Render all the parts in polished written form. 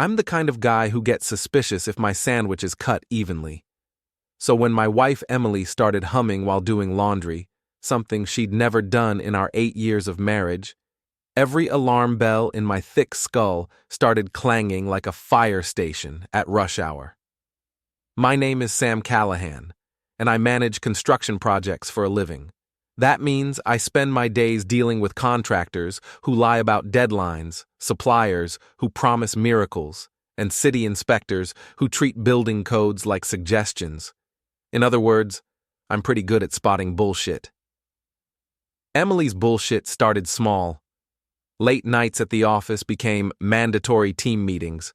I'm the kind of guy who gets suspicious if my sandwich is cut evenly. So when my wife Emily started humming while doing laundry, something she'd never done in our 8 years of marriage, every alarm bell in my thick skull started clanging like a fire station at rush hour. My name is Sam Callahan, and I manage construction projects for a living. That means I spend my days dealing with contractors who lie about deadlines, suppliers who promise miracles, and city inspectors who treat building codes like suggestions. In other words, I'm pretty good at spotting bullshit. Emily's bullshit started small. Late nights at the office became mandatory team meetings.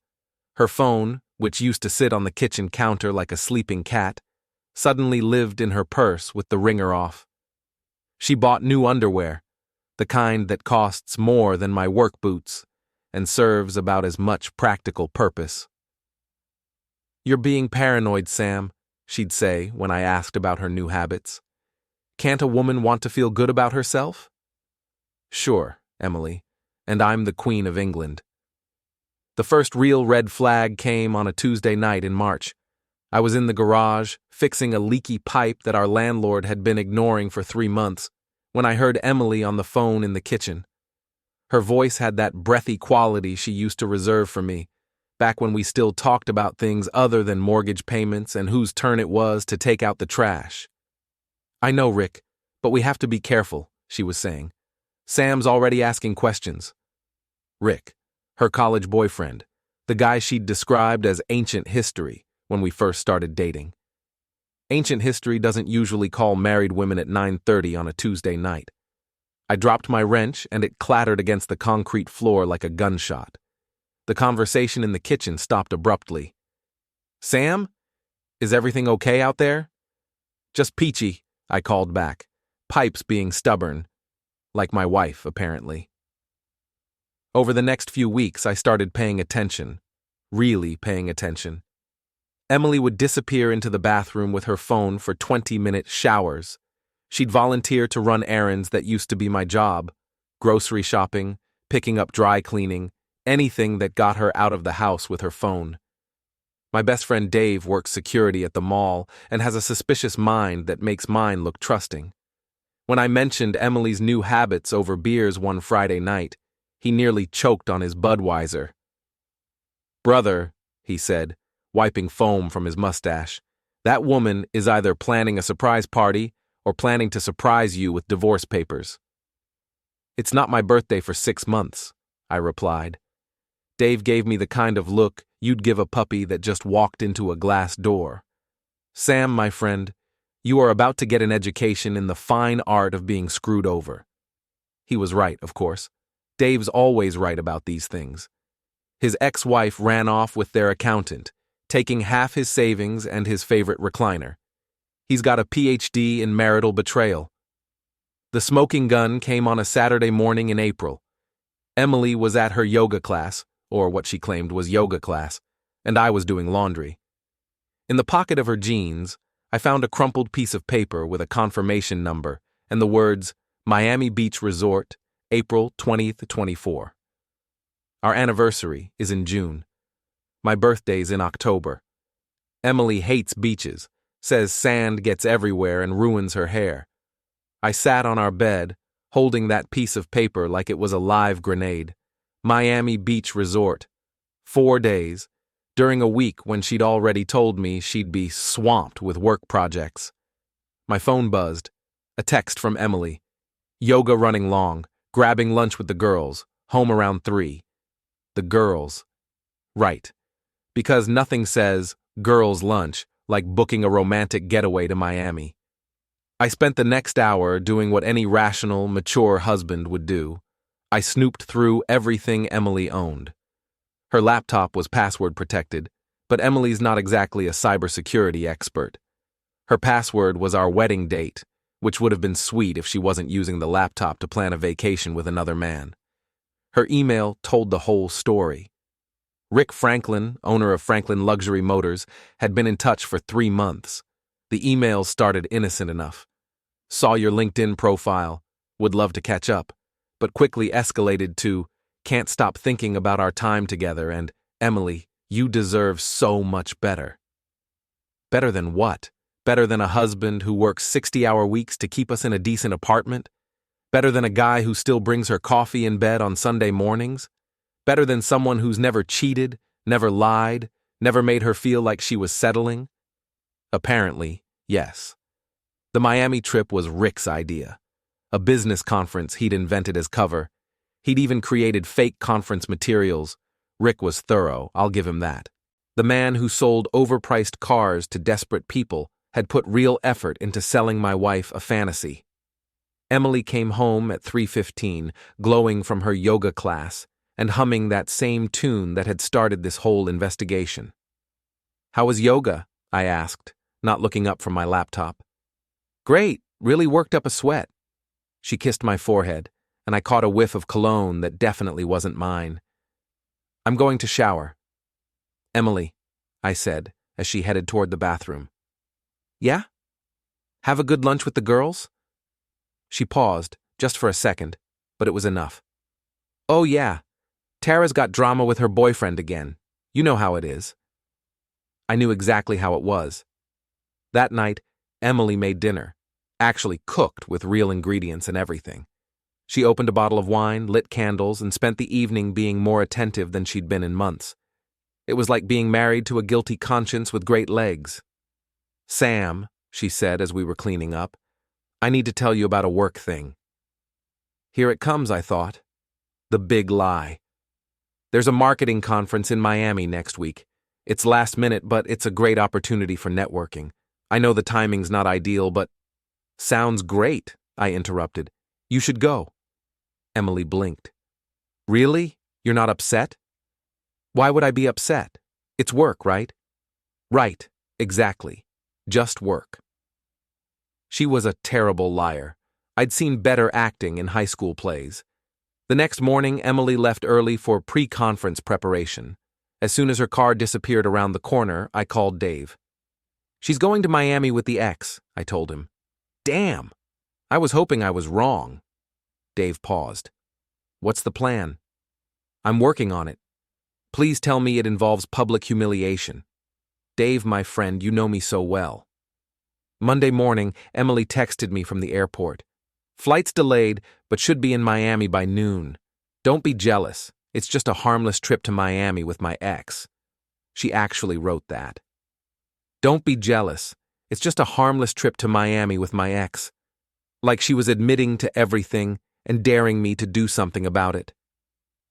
Her phone, which used to sit on the kitchen counter like a sleeping cat, suddenly lived in her purse with the ringer off. She bought new underwear, the kind that costs more than my work boots and serves about as much practical purpose. "You're being paranoid, Sam," she'd say when I asked about her new habits. "Can't a woman want to feel good about herself?" "Sure, Emily, and I'm the Queen of England." The first real red flag came on a Tuesday night in March. I was in the garage, fixing a leaky pipe that our landlord had been ignoring for 3 months, when I heard Emily on the phone in the kitchen. Her voice had that breathy quality she used to reserve for me, back when we still talked about things other than mortgage payments and whose turn it was to take out the trash. "I know, Rick, but we have to be careful," she was saying. "Sam's already asking questions." Rick, her college boyfriend, the guy she'd described as ancient history when we first started dating. Ancient history doesn't usually call married women at 9:30 on a Tuesday night. I dropped my wrench and it clattered against the concrete floor like a gunshot. The conversation in the kitchen stopped abruptly. "Sam? Is everything okay out there?" "Just peachy," I called back, pipes being stubborn, like my wife, apparently. Over the next few weeks, I started paying attention, really paying attention. Emily would disappear into the bathroom with her phone for 20-minute showers. She'd volunteer to run errands that used to be my job, grocery shopping, picking up dry cleaning, anything that got her out of the house with her phone. My best friend Dave works security at the mall and has a suspicious mind that makes mine look trusting. When I mentioned Emily's new habits over beers one Friday night, he nearly choked on his Budweiser. "Brother," he said, wiping foam from his mustache, "that woman is either planning a surprise party or planning to surprise you with divorce papers." "It's not my birthday for 6 months," I replied. Dave gave me the kind of look you'd give a puppy that just walked into a glass door. "Sam, my friend, you are about to get an education in the fine art of being screwed over." He was right, of course. Dave's always right about these things. His ex-wife ran off with their accountant, taking half his savings and his favorite recliner. He's got a PhD in marital betrayal. The smoking gun came on a Saturday morning in April. Emily was at her yoga class, or what she claimed was yoga class, and I was doing laundry. In the pocket of her jeans, I found a crumpled piece of paper with a confirmation number and the words, "Miami Beach Resort, April 20th, 24. Our anniversary is in June. My birthday's in October. Emily hates beaches, says sand gets everywhere and ruins her hair. I sat on our bed, holding that piece of paper like it was a live grenade. Miami Beach Resort. 4 days, during a week when she'd already told me she'd be swamped with work projects. My phone buzzed. A text from Emily. "Yoga running long, grabbing lunch with the girls, home around 3. The girls. Right. Because nothing says girls' lunch like booking a romantic getaway to Miami. I spent the next hour doing what any rational, mature husband would do. I snooped through everything Emily owned. Her laptop was password protected, but Emily's not exactly a cybersecurity expert. Her password was our wedding date, which would have been sweet if she wasn't using the laptop to plan a vacation with another man. Her email told the whole story. Rick Franklin, owner of Franklin Luxury Motors, had been in touch for 3 months. The emails started innocent enough. "Saw your LinkedIn profile, would love to catch up," but quickly escalated to, "Can't stop thinking about our time together," and Emily, you deserve so much better. Better than what? Better than a husband who works 60-hour weeks to keep us in a decent apartment? Better than a guy who still brings her coffee in bed on Sunday mornings? Better than someone who's never cheated, never lied, never made her feel like she was settling? Apparently, yes. The Miami trip was Rick's idea. A business conference he'd invented as cover. He'd even created fake conference materials. Rick was thorough, I'll give him that. The man who sold overpriced cars to desperate people had put real effort into selling my wife a fantasy. Emily came home at 3:15, glowing from her yoga class and humming that same tune that had started this whole investigation. "How was yoga?" I asked, not looking up from my laptop. "Great, really worked up a sweat." She kissed my forehead, and I caught a whiff of cologne that definitely wasn't mine. "I'm going to shower." "Emily," I said, as she headed toward the bathroom. "Yeah? Have a good lunch with the girls?" She paused, just for a second, but it was enough. "Oh yeah, Tara's got drama with her boyfriend again. You know how it is." I knew exactly how it was. That night, Emily made dinner, actually cooked with real ingredients and everything. She opened a bottle of wine, lit candles, and spent the evening being more attentive than she'd been in months. It was like being married to a guilty conscience with great legs. "Sam," she said as we were cleaning up, "I need to tell you about a work thing." Here it comes, I thought. The big lie. There's a marketing conference in Miami next week. It's last minute, but it's a great opportunity for networking. I know the timing's not ideal, but— "Sounds great," I interrupted. "You should go." Emily blinked. "Really? You're not upset?" "Why would I be upset? It's work, right?" "Right, exactly. Just work." She was a terrible liar. I'd seen better acting in high school plays. The next morning, Emily left early for pre-conference preparation. As soon as her car disappeared around the corner, I called Dave. "She's going to Miami with the ex," I told him. "Damn! I was hoping I was wrong." Dave paused. "What's the plan?" "I'm working on it. Please tell me it involves public humiliation." "Dave, my friend, you know me so well." Monday morning, Emily texted me from the airport. "Flight's delayed, but should be in Miami by noon. Don't be jealous. It's just a harmless trip to Miami with my ex." She actually wrote that. "Don't be jealous. It's just a harmless trip to Miami with my ex." Like she was admitting to everything and daring me to do something about it.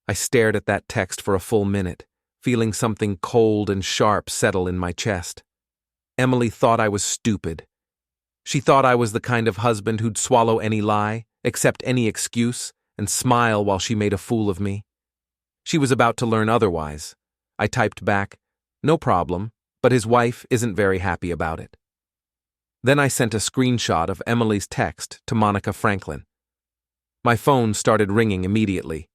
I stared at that text for a full minute, feeling something cold and sharp settle in my chest. Emily thought I was stupid. She thought I was the kind of husband who'd swallow any lie, accept any excuse, and smile while she made a fool of me. She was about to learn otherwise. I typed back, "No problem, but his wife isn't very happy about it." Then I sent a screenshot of Emily's text to Monica Franklin. My phone started ringing immediately.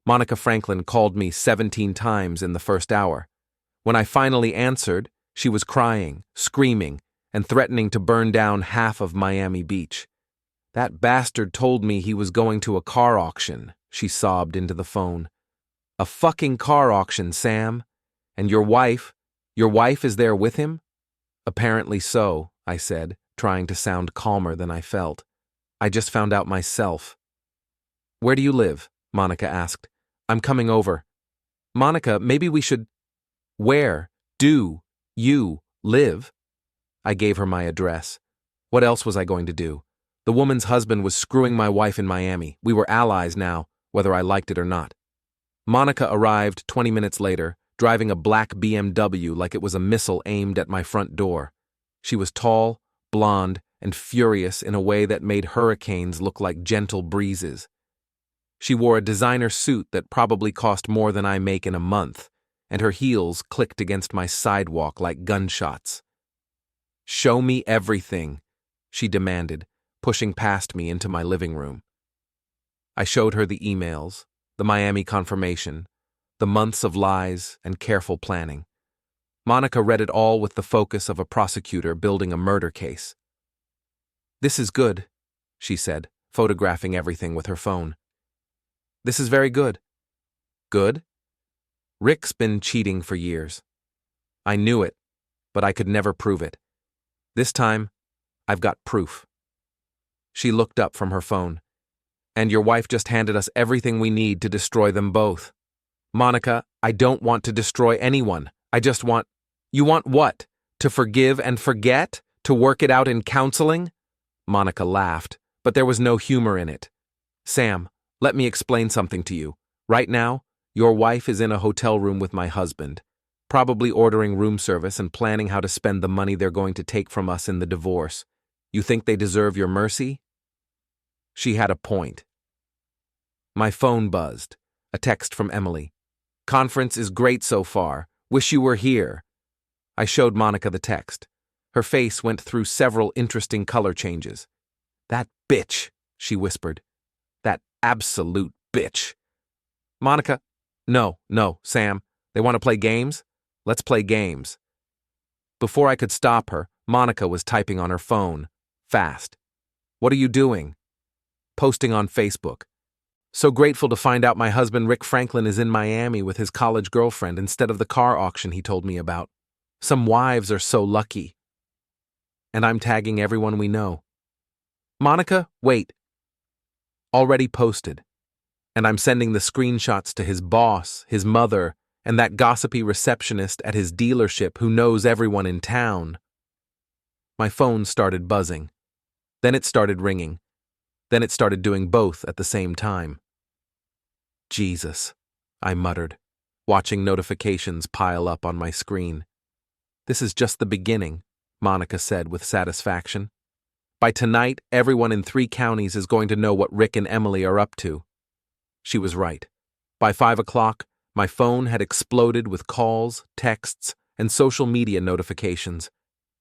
Monica Franklin called me 17 times in the first hour. When I finally answered, she was crying, screaming, and threatening to burn down half of Miami Beach. "That bastard told me he was going to a car auction," she sobbed into the phone. "A fucking car auction, Sam. And your wife is there with him?" "Apparently so," I said, trying to sound calmer than I felt. "I just found out myself." "Where do you live?" Monica asked. "I'm coming over." "Monica, maybe we should—" "Where do you live?" I gave her my address. What else was I going to do? The woman's husband was screwing my wife in Miami. We were allies now, whether I liked it or not. Monica arrived 20 minutes later, driving a black BMW like it was a missile aimed at my front door. She was tall, blonde, and furious in a way that made hurricanes look like gentle breezes. She wore a designer suit that probably cost more than I make in a month, and her heels clicked against my sidewalk like gunshots. "Show me everything," she demanded, pushing past me into my living room. I showed her the emails, the Miami confirmation, the months of lies and careful planning. Monica read it all with the focus of a prosecutor building a murder case. "This is good," she said, photographing everything with her phone. "This is very good." "Good?" Rick's been cheating for years. I knew it, but I could never prove it. This time, I've got proof. She looked up from her phone. And your wife just handed us everything we need to destroy them both. Monica, I don't want to destroy anyone. I just want… You want what? To forgive and forget? To work it out in counseling? Monica laughed, but there was no humor in it. Sam, let me explain something to you. Right now, your wife is in a hotel room with my husband, probably ordering room service and planning how to spend the money they're going to take from us in the divorce. You think they deserve your mercy? She had a point. My phone buzzed. A text from Emily. Conference is great so far. Wish you were here. I showed Monica the text. Her face went through several interesting color changes. That bitch, she whispered. That absolute bitch. Monica, no, Sam. They want to play games? Let's play games. Before I could stop her, Monica was typing on her phone. Fast. What are you doing? Posting on Facebook. So grateful to find out my husband Rick Franklin is in Miami with his college girlfriend instead of the car auction he told me about. Some wives are so lucky. And I'm tagging everyone we know. Monica, wait. Already posted. And I'm sending the screenshots to his boss, his mother, and that gossipy receptionist at his dealership who knows everyone in town. My phone started buzzing. Then it started ringing. Then it started doing both at the same time. Jesus, I muttered, watching notifications pile up on my screen. This is just the beginning, Monica said with satisfaction. By tonight, everyone in 3 counties is going to know what Rick and Emily are up to. She was right. By 5 o'clock, my phone had exploded with calls, texts, and social media notifications.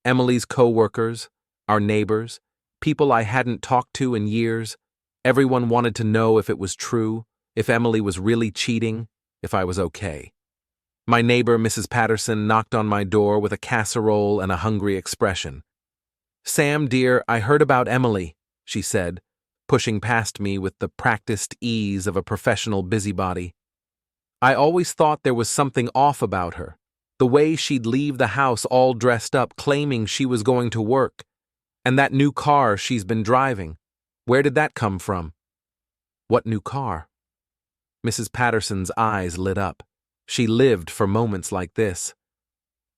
Emily's co-workers, our neighbors, people I hadn't talked to in years. Everyone wanted to know if it was true, if Emily was really cheating, if I was okay. My neighbor, Mrs. Patterson, knocked on my door with a casserole and a hungry expression. Sam, dear, I heard about Emily, she said, pushing past me with the practiced ease of a professional busybody. I always thought there was something off about her. The way she'd leave the house all dressed up, claiming she was going to work. And that new car she's been driving. Where did that come from? What new car? Mrs. Patterson's eyes lit up. She lived for moments like this.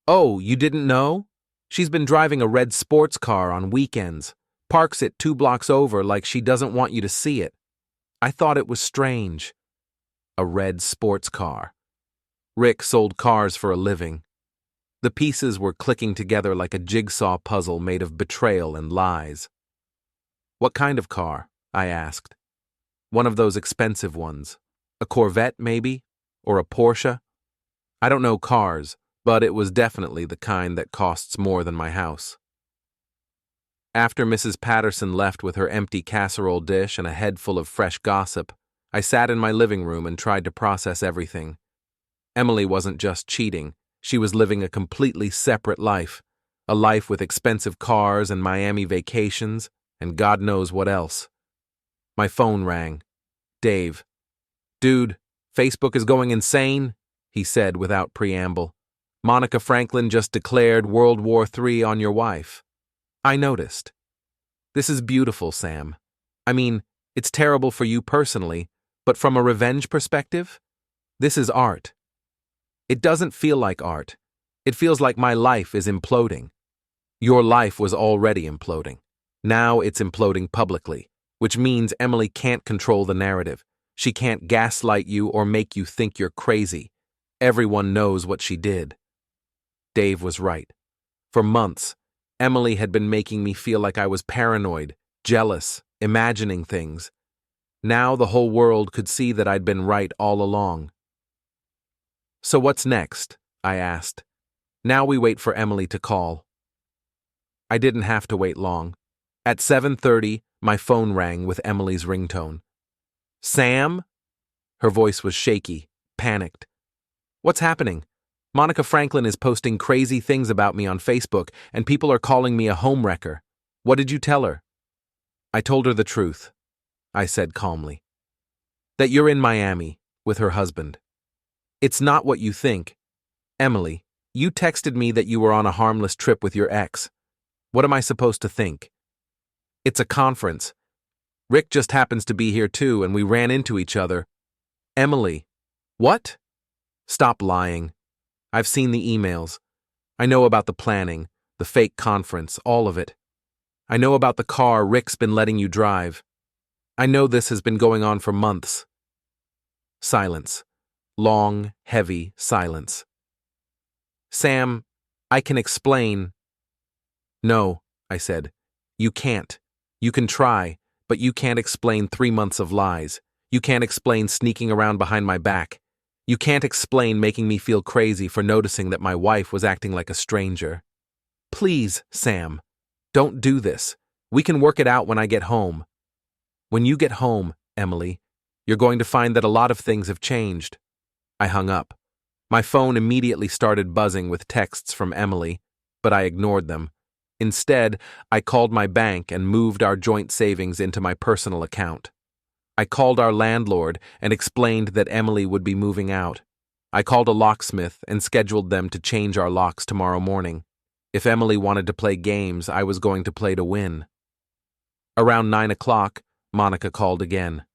Oh, you didn't know? She's been driving a red sports car on weekends. Parks it 2 blocks over like she doesn't want you to see it. I thought it was strange. A red sports car. Rick sold cars for a living. The pieces were clicking together like a jigsaw puzzle made of betrayal and lies. What kind of car? I asked. One of those expensive ones. A Corvette, maybe? Or a Porsche? I don't know cars, but it was definitely the kind that costs more than my house. After Mrs. Patterson left with her empty casserole dish and a head full of fresh gossip, I sat in my living room and tried to process everything. Emily wasn't just cheating. She was living a completely separate life, a life with expensive cars and Miami vacations, and God knows what else. My phone rang. Dave. Dude, Facebook is going insane, he said without preamble. Monica Franklin just declared World War III on your wife. I noticed. This is beautiful, Sam. I mean, it's terrible for you personally, but from a revenge perspective, this is art. It doesn't feel like art. It feels like my life is imploding. Your life was already imploding. Now it's imploding publicly, which means Emily can't control the narrative. She can't gaslight you or make you think you're crazy. Everyone knows what she did. Dave was right. For months, Emily had been making me feel like I was paranoid, jealous, imagining things. Now the whole world could see that I'd been right all along. So what's next? I asked. Now we wait for Emily to call. I didn't have to wait long. At 7:30, my phone rang with Emily's ringtone. Sam? Her voice was shaky, panicked. What's happening? Monica Franklin is posting crazy things about me on Facebook, and people are calling me a homewrecker. What did you tell her? I told her the truth, I said calmly. That you're in Miami with her husband. It's not what you think. Emily, you texted me that you were on a harmless trip with your ex. What am I supposed to think? It's a conference. Rick just happens to be here too, and we ran into each other. Emily. What? Stop lying. I've seen the emails. I know about the planning, the fake conference, all of it. I know about the car Rick's been letting you drive. I know this has been going on for months. Silence. Long, heavy silence. Sam, I can explain. No, I said. You can't. You can try, but you can't explain 3 months of lies. You can't explain sneaking around behind my back. You can't explain making me feel crazy for noticing that my wife was acting like a stranger. Please, Sam, don't do this. We can work it out when I get home. When you get home, Emily, you're going to find that a lot of things have changed. I hung up. My phone immediately started buzzing with texts from Emily, but I ignored them. Instead, I called my bank and moved our joint savings into my personal account. I called our landlord and explained that Emily would be moving out. I called a locksmith and scheduled them to change our locks tomorrow morning. If Emily wanted to play games, I was going to play to win. Around 9 o'clock, Monica called again.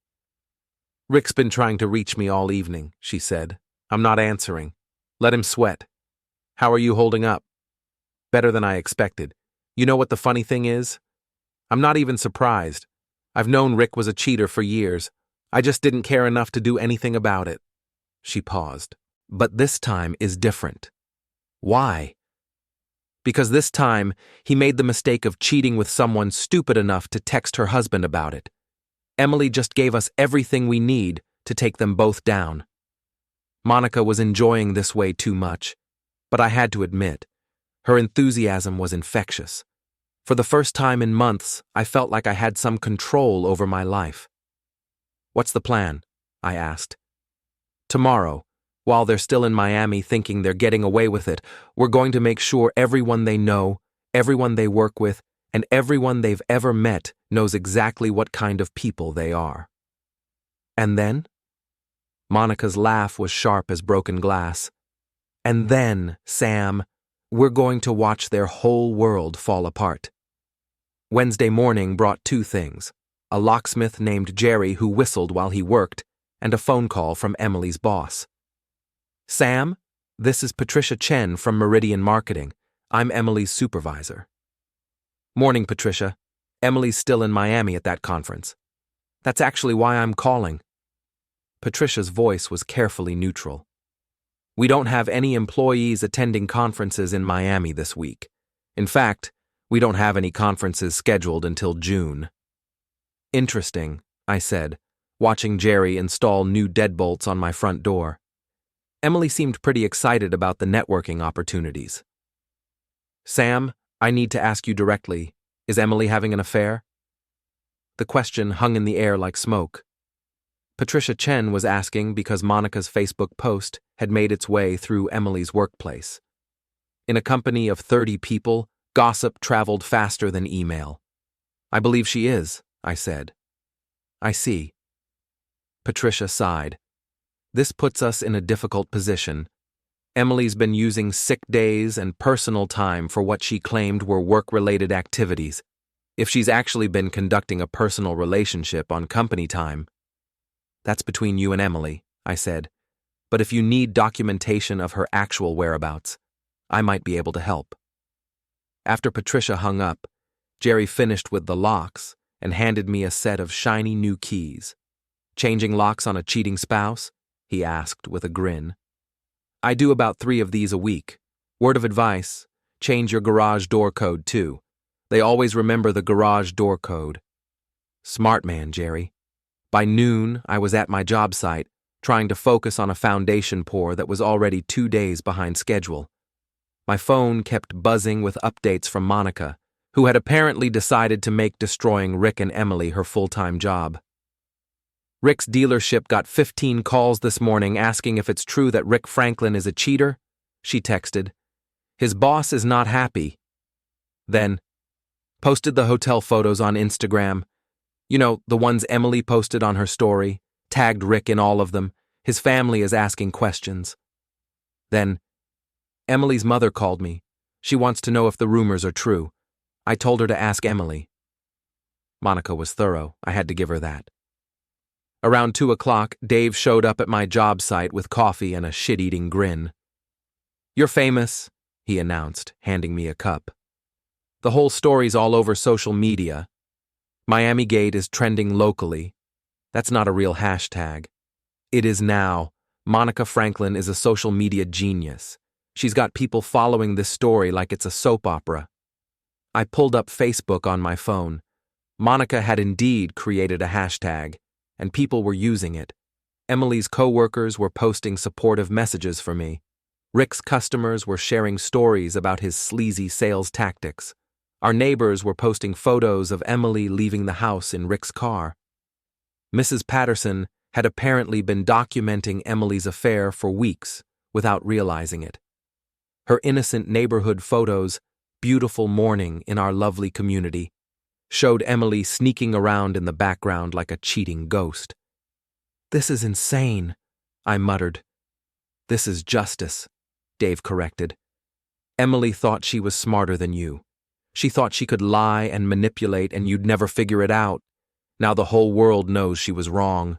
Rick's been trying to reach me all evening, she said. I'm not answering. Let him sweat. How are you holding up? Better than I expected. You know what the funny thing is? I'm not even surprised. I've known Rick was a cheater for years. I just didn't care enough to do anything about it. She paused. But this time is different. Why? Because this time, he made the mistake of cheating with someone stupid enough to text her husband about it. Emily just gave us everything we need to take them both down. Monica was enjoying this way too much, but I had to admit, her enthusiasm was infectious. For the first time in months, I felt like I had some control over my life. What's the plan? I asked. Tomorrow, while they're still in Miami thinking they're getting away with it, we're going to make sure everyone they know, everyone they work with, and everyone they've ever met knows exactly what kind of people they are. And then? Monica's laugh was sharp as broken glass. And then, Sam, we're going to watch their whole world fall apart. Wednesday morning brought 2 things: a locksmith named Jerry who whistled while he worked, and a phone call from Emily's boss. Sam, this is Patricia Chen from Meridian Marketing. I'm Emily's supervisor. Morning, Patricia. Emily's still in Miami at that conference. That's actually why I'm calling. Patricia's voice was carefully neutral. We don't have any employees attending conferences in Miami this week. In fact, we don't have any conferences scheduled until June. Interesting, I said, watching Jerry install new deadbolts on my front door. Emily seemed pretty excited about the networking opportunities. Sam, I need to ask you directly, is Emily having an affair? The question hung in the air like smoke. Patricia Chen was asking because Monica's Facebook post had made its way through Emily's workplace. In a company of 30 people, gossip traveled faster than email. I believe she is, I said. I see. Patricia sighed. This puts us in a difficult position. Emily's been using sick days and personal time for what she claimed were work-related activities. If she's actually been conducting a personal relationship on company time, that's between you and Emily, I said. But if you need documentation of her actual whereabouts, I might be able to help. After Patricia hung up, Jerry finished with the locks and handed me a set of shiny new keys. Changing locks on a cheating spouse? He asked with a grin. I do about 3 of these a week. Word of advice, change your garage door code too. They always remember the garage door code. Smart man, Jerry. By noon, I was at my job site, trying to focus on a foundation pour that was already 2 days behind schedule. My phone kept buzzing with updates from Monica, who had apparently decided to make destroying Rick and Emily her full-time job. Rick's dealership got 15 calls this morning asking if it's true that Rick Franklin is a cheater, she texted. His boss is not happy. Then, posted the hotel photos on Instagram. You know, the ones Emily posted on her story, tagged Rick in all of them, His family is asking questions. Then, Emily's mother called me. She wants to know if the rumors are true. I told her to ask Emily. Monica was thorough. I had to give her that. Around 2 o'clock, Dave showed up at my job site with coffee and a shit-eating grin. "You're famous," he announced, handing me a cup. "The whole story's all over social media. Miami-Gate is trending locally. That's not a real hashtag. It is now. Monica Franklin is a social media genius. She's got people following this story like it's a soap opera." I pulled up Facebook on my phone. Monica had indeed created a hashtag, and people were using it. Emily's co-workers were posting supportive messages for me. Rick's customers were sharing stories about his sleazy sales tactics. Our neighbors were posting photos of Emily leaving the house in Rick's car. Mrs. Patterson had apparently been documenting Emily's affair for weeks without realizing it. Her innocent neighborhood photos, beautiful morning in our lovely community, showed Emily sneaking around in the background like a cheating ghost. "This is insane," I muttered. "This is justice," Dave corrected. "Emily thought she was smarter than you. She thought she could lie and manipulate and you'd never figure it out. Now the whole world knows she was wrong."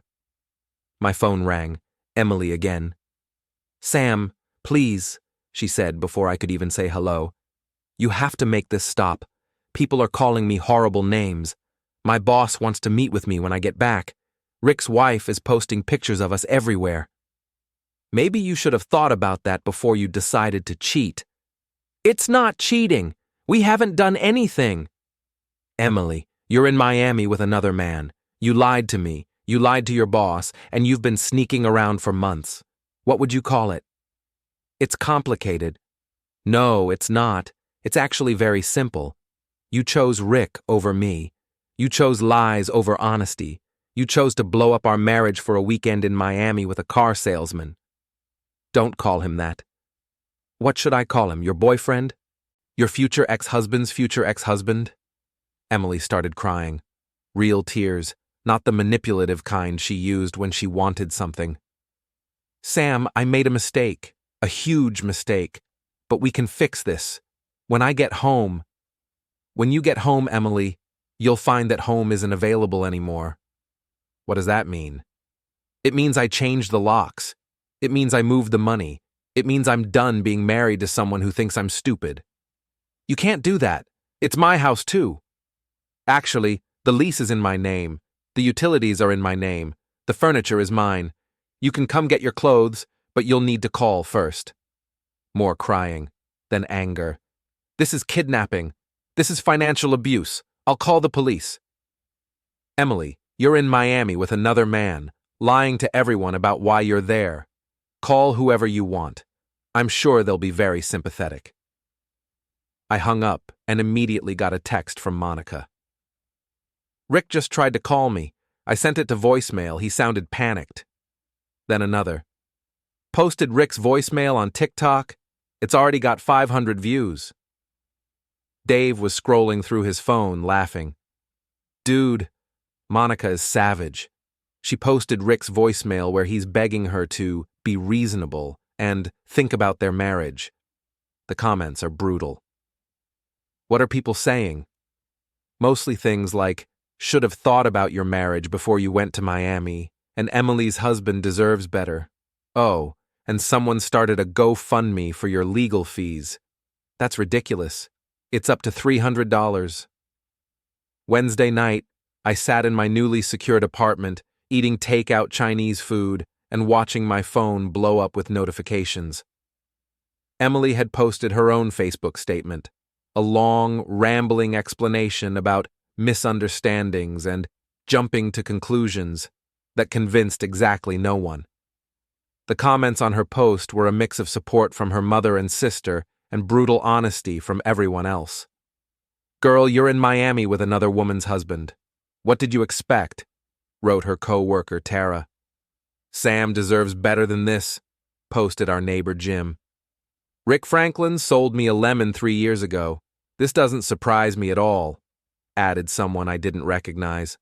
My phone rang. Emily again. "Sam, please," she said before I could even say hello. "You have to make this stop. People are calling me horrible names. My boss wants to meet with me when I get back. Rick's wife is posting pictures of us everywhere." "Maybe you should have thought about that before you decided to cheat." "It's not cheating. We haven't done anything." "Emily, you're in Miami with another man. You lied to me, you lied to your boss, and you've been sneaking around for months. What would you call it?" "It's complicated." "No, it's not. It's actually very simple. You chose Rick over me. You chose lies over honesty. You chose to blow up our marriage for a weekend in Miami with a car salesman." "Don't call him that." "What should I call him? Your boyfriend? Your future ex-husband's future ex-husband?" Emily started crying. Real tears, not the manipulative kind she used when she wanted something. "Sam, I made a mistake. A huge mistake. But we can fix this. When I get home..." "When you get home, Emily, you'll find that home isn't available anymore." "What does that mean?" "It means I changed the locks. It means I moved the money. It means I'm done being married to someone who thinks I'm stupid." "You can't do that. It's my house too." "Actually, the lease is in my name. The utilities are in my name. The furniture is mine. You can come get your clothes, but you'll need to call first." More crying, then anger. "This is kidnapping. This is financial abuse. I'll call the police." "Emily, you're in Miami with another man, lying to everyone about why you're there. Call whoever you want. I'm sure they'll be very sympathetic." I hung up and immediately got a text from Monica. "Rick just tried to call me. I sent it to voicemail. He sounded panicked." Then another. "Posted Rick's voicemail on TikTok. It's already got 500 views." Dave was scrolling through his phone, laughing. "Dude, Monica is savage. She posted Rick's voicemail where he's begging her to be reasonable and think about their marriage." The comments are brutal. "What are people saying?" Mostly things like, "Should have thought about your marriage before you went to Miami," and "Emily's husband deserves better." "Oh, and someone started a GoFundMe for your legal fees." "That's ridiculous. It's up to $300. Wednesday night, I sat in my newly secured apartment, eating takeout Chinese food and watching my phone blow up with notifications. Emily had posted her own Facebook statement, a long, rambling explanation about misunderstandings and jumping to conclusions that convinced exactly no one. The comments on her post were a mix of support from her mother and sister and brutal honesty from everyone else. "Girl, you're in Miami with another woman's husband. What did you expect?" wrote her co-worker Tara. "Sam deserves better than this," posted our neighbor Jim. "Rick Franklin sold me a lemon 3 years ago. This doesn't surprise me at all," added someone I didn't recognize.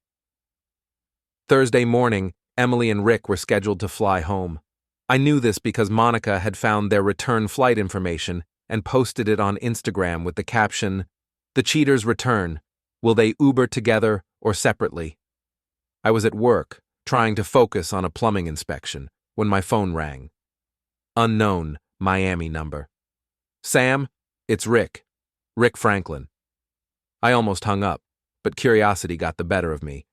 Thursday morning, Emily and Rick were scheduled to fly home. I knew this because Monica had found their return flight information and posted it on Instagram with the caption, "The cheaters return. Will they Uber together or separately?" I was at work, trying to focus on a plumbing inspection, when my phone rang. Unknown, Miami number. "Sam, it's Rick. Rick Franklin." I almost hung up, but curiosity got the better of me.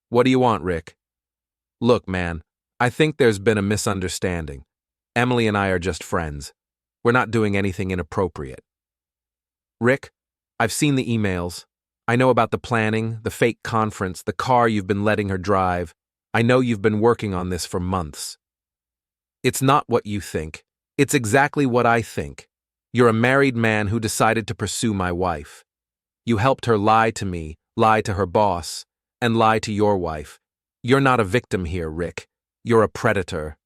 "What do you want, Rick?" "Look, man, I think there's been a misunderstanding. Emily and I are just friends. We're not doing anything inappropriate." "Rick, I've seen the emails. I know about the planning, the fake conference, the car you've been letting her drive. I know you've been working on this for months." "It's not what you think. It's exactly what I think. You're a married man who decided to pursue my wife. You helped her lie to me, lie to her boss, and lie to your wife. You're not a victim here, Rick. You're a predator."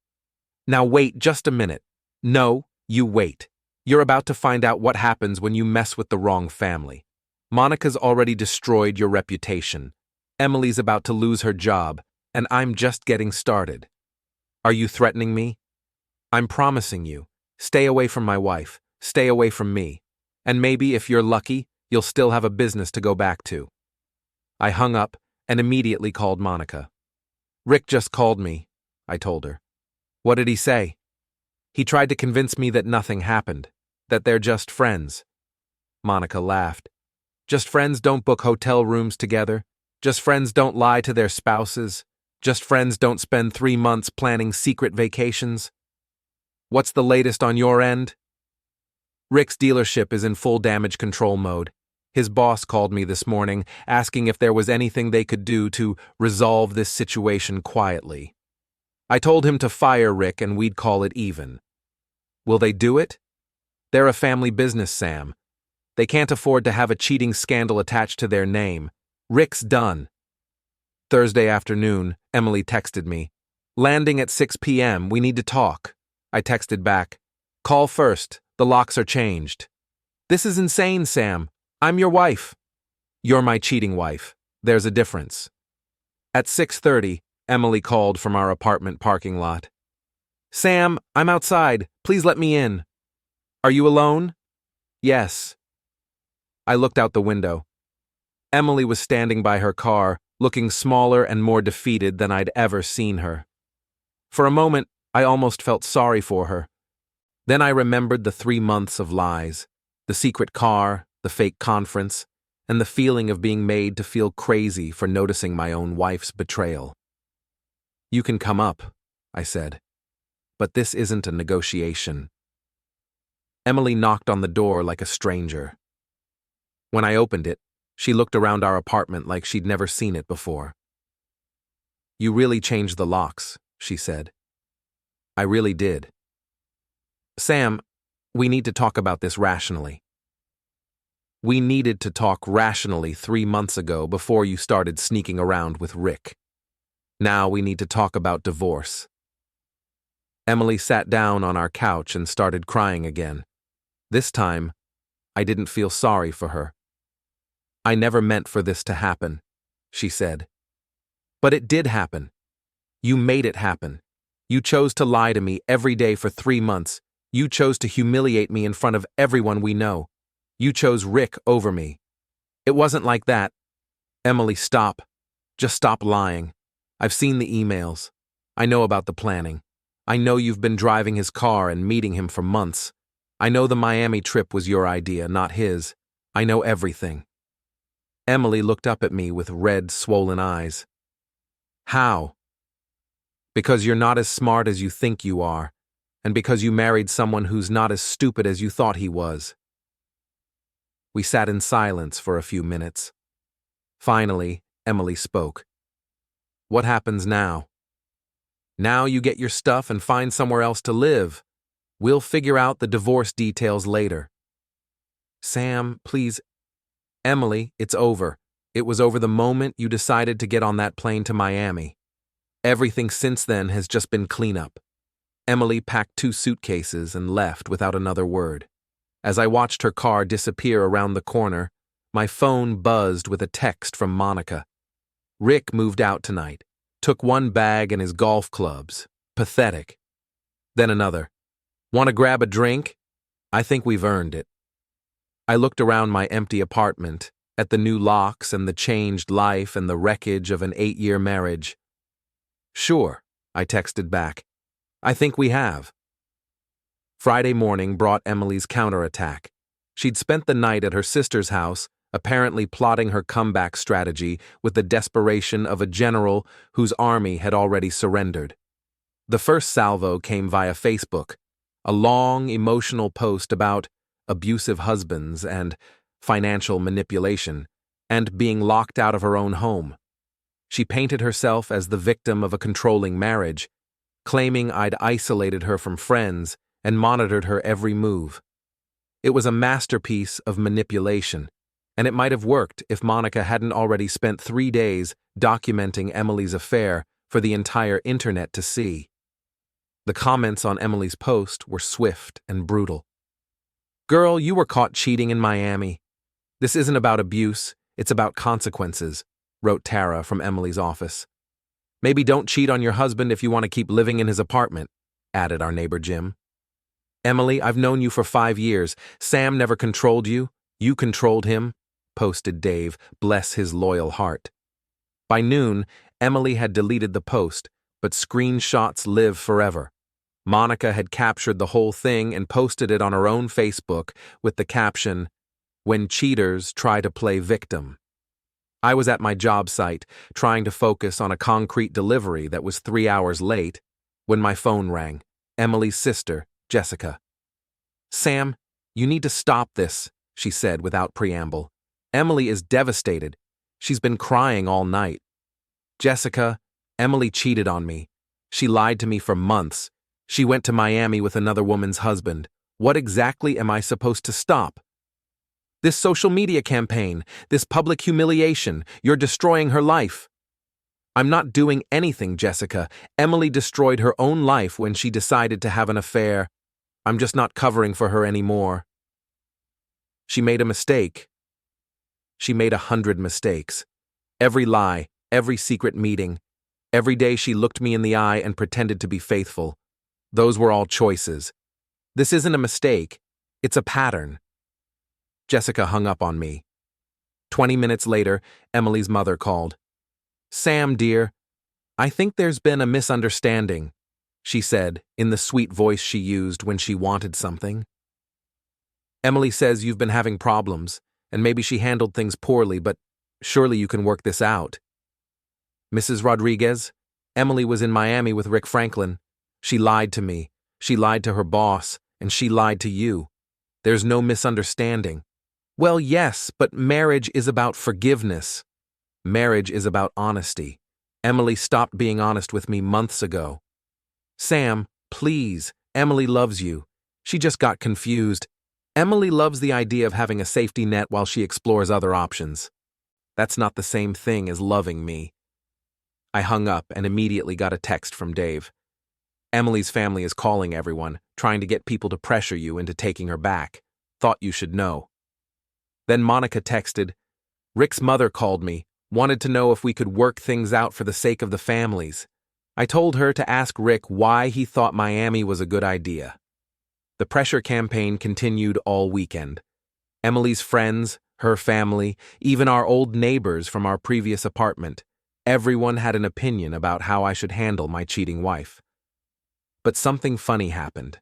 "Now wait just a minute. No, you wait. You're about to find out what happens when you mess with the wrong family. Monica's already destroyed your reputation. Emily's about to lose her job, and I'm just getting started. Are you threatening me? I'm promising you, stay away from my wife, stay away from me, and maybe, if you're lucky, you'll still have a business to go back to." I hung up and immediately called Monica. "Rick just called me," I told her. "What did he say?" "He tried to convince me that nothing happened, that they're just friends." Monica laughed. "Just friends don't book hotel rooms together. Just friends don't lie to their spouses. Just friends don't spend 3 months planning secret vacations. What's the latest on your end?" "Rick's dealership is in full damage control mode. His boss called me this morning, asking if there was anything they could do to resolve this situation quietly. I told him to fire Rick and we'd call it even." "Will they do it?" "They're a family business, Sam. They can't afford to have a cheating scandal attached to their name. Rick's done." Thursday afternoon, Emily texted me. "Landing at 6 p.m., we need to talk." I texted back, "Call first, the locks are changed." "This is insane, Sam. I'm your wife." "You're my cheating wife. There's a difference." At 6:30, Emily called from our apartment parking lot. "Sam, I'm outside. Please let me in." "Are you alone?" "Yes." I looked out the window. Emily was standing by her car, looking smaller and more defeated than I'd ever seen her. For a moment, I almost felt sorry for her. Then I remembered the 3 months of lies, the secret car, the fake conference, and the feeling of being made to feel crazy for noticing my own wife's betrayal. "You can come up," I said. "But this isn't a negotiation." Emily knocked on the door like a stranger. When I opened it, she looked around our apartment like she'd never seen it before. "You really changed the locks," she said. "I really did." "Sam, we need to talk about this rationally." "We needed to talk rationally 3 months ago before you started sneaking around with Rick. Now we need to talk about divorce." Emily sat down on our couch and started crying again. This time, I didn't feel sorry for her. "I never meant for this to happen," she said. "But it did happen. You made it happen. You chose to lie to me every day for 3 months. You chose to humiliate me in front of everyone we know. You chose Rick over me. It wasn't like that." "Emily, stop. Just stop lying. I've seen the emails. I know about the planning. I know you've been driving his car and meeting him for months. I know the Miami trip was your idea, not his. I know everything." Emily looked up at me with red, swollen eyes. "How?" "Because you're not as smart as you think you are, and because you married someone who's not as stupid as you thought he was." We sat in silence for a few minutes. Finally, Emily spoke. "What happens now?" "Now you get your stuff and find somewhere else to live. We'll figure out the divorce details later." "Sam, please." "Emily, it's over. It was over the moment you decided to get on that plane to Miami. Everything since then has just been cleanup." Emily packed 2 suitcases and left without another word. As I watched her car disappear around the corner, my phone buzzed with a text from Monica. "Rick moved out tonight. Took one bag and his golf clubs. Pathetic. Then another. Want to grab a drink? I think we've earned it. I looked around my empty apartment, at the new locks and the changed life and the wreckage of an 8-year marriage. Sure, I texted back. I think we have. Friday morning brought Emily's counterattack. She'd spent the night at her sister's house, apparently plotting her comeback strategy with the desperation of a general whose army had already surrendered. The first salvo came via Facebook, a long, emotional post about abusive husbands and financial manipulation, and being locked out of her own home. She painted herself as the victim of a controlling marriage, claiming I'd isolated her from friends and monitored her every move. It was a masterpiece of manipulation, and it might have worked if Monica hadn't already spent 3 days documenting Emily's affair for the entire internet to see. The comments on Emily's post were swift and brutal. "Girl, you were caught cheating in Miami. This isn't about abuse, it's about consequences," wrote Tara from Emily's office. "Maybe don't cheat on your husband if you want to keep living in his apartment," added our neighbor Jim. "Emily, I've known you for 5 years. Sam never controlled you. You controlled him," posted Dave, bless his loyal heart. By noon, Emily had deleted the post, but screenshots live forever. Monica had captured the whole thing and posted it on her own Facebook with the caption, "When cheaters try to play victim." I was at my job site, trying to focus on a concrete delivery that was 3 hours late, when my phone rang. Emily's sister, Jessica. "Sam, you need to stop this," she said without preamble. "Emily is devastated. She's been crying all night. Jessica, Emily cheated on me. She lied to me for months. She went to Miami with another woman's husband. What exactly am I supposed to stop? This social media campaign, this public humiliation, you're destroying her life." "I'm not doing anything, Jessica. Emily destroyed her own life when she decided to have an affair. I'm just not covering for her anymore." She made a mistake. She made 100 mistakes. Every lie, every secret meeting. Every day she looked me in the eye and pretended to be faithful. Those were all choices. This isn't a mistake. It's a pattern. Jessica hung up on me. 20 minutes later, Emily's mother called. "Sam, dear, I think there's been a misunderstanding," she said, in the sweet voice she used when she wanted something. "Emily says you've been having problems, and maybe she handled things poorly, but surely you can work this out." "Mrs. Rodriguez, Emily was in Miami with Rick Franklin. She lied to me, she lied to her boss, and she lied to you. There's no misunderstanding." "Well, yes, but marriage is about forgiveness. Marriage is about honesty. Emily stopped being honest with me months ago." "Sam, please, Emily loves you. She just got confused. Emily loves the idea of having a safety net while she explores other options. That's not the same thing as loving me." I hung up and immediately got a text from Dave. "Emily's family is calling everyone, trying to get people to pressure you into taking her back. Thought you should know." Then Monica texted, "Rick's mother called me, wanted to know if we could work things out for the sake of the families. I told her to ask Rick why he thought Miami was a good idea." The pressure campaign continued all weekend. Emily's friends, her family, even our old neighbors from our previous apartment, everyone had an opinion about how I should handle my cheating wife. But something funny happened.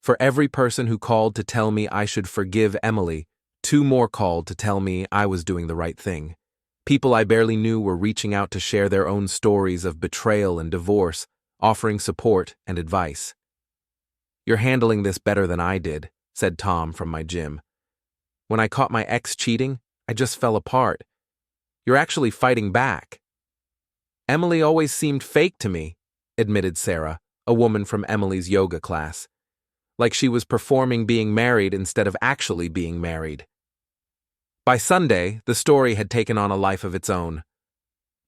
For every person who called to tell me I should forgive Emily, 2 more called to tell me I was doing the right thing. People I barely knew were reaching out to share their own stories of betrayal and divorce, offering support and advice. "You're handling this better than I did," said Tom from my gym. "When I caught my ex cheating, I just fell apart. You're actually fighting back." "Emily always seemed fake to me," admitted Sarah, a woman from Emily's yoga class. "Like she was performing being married instead of actually being married." By Sunday, the story had taken on a life of its own.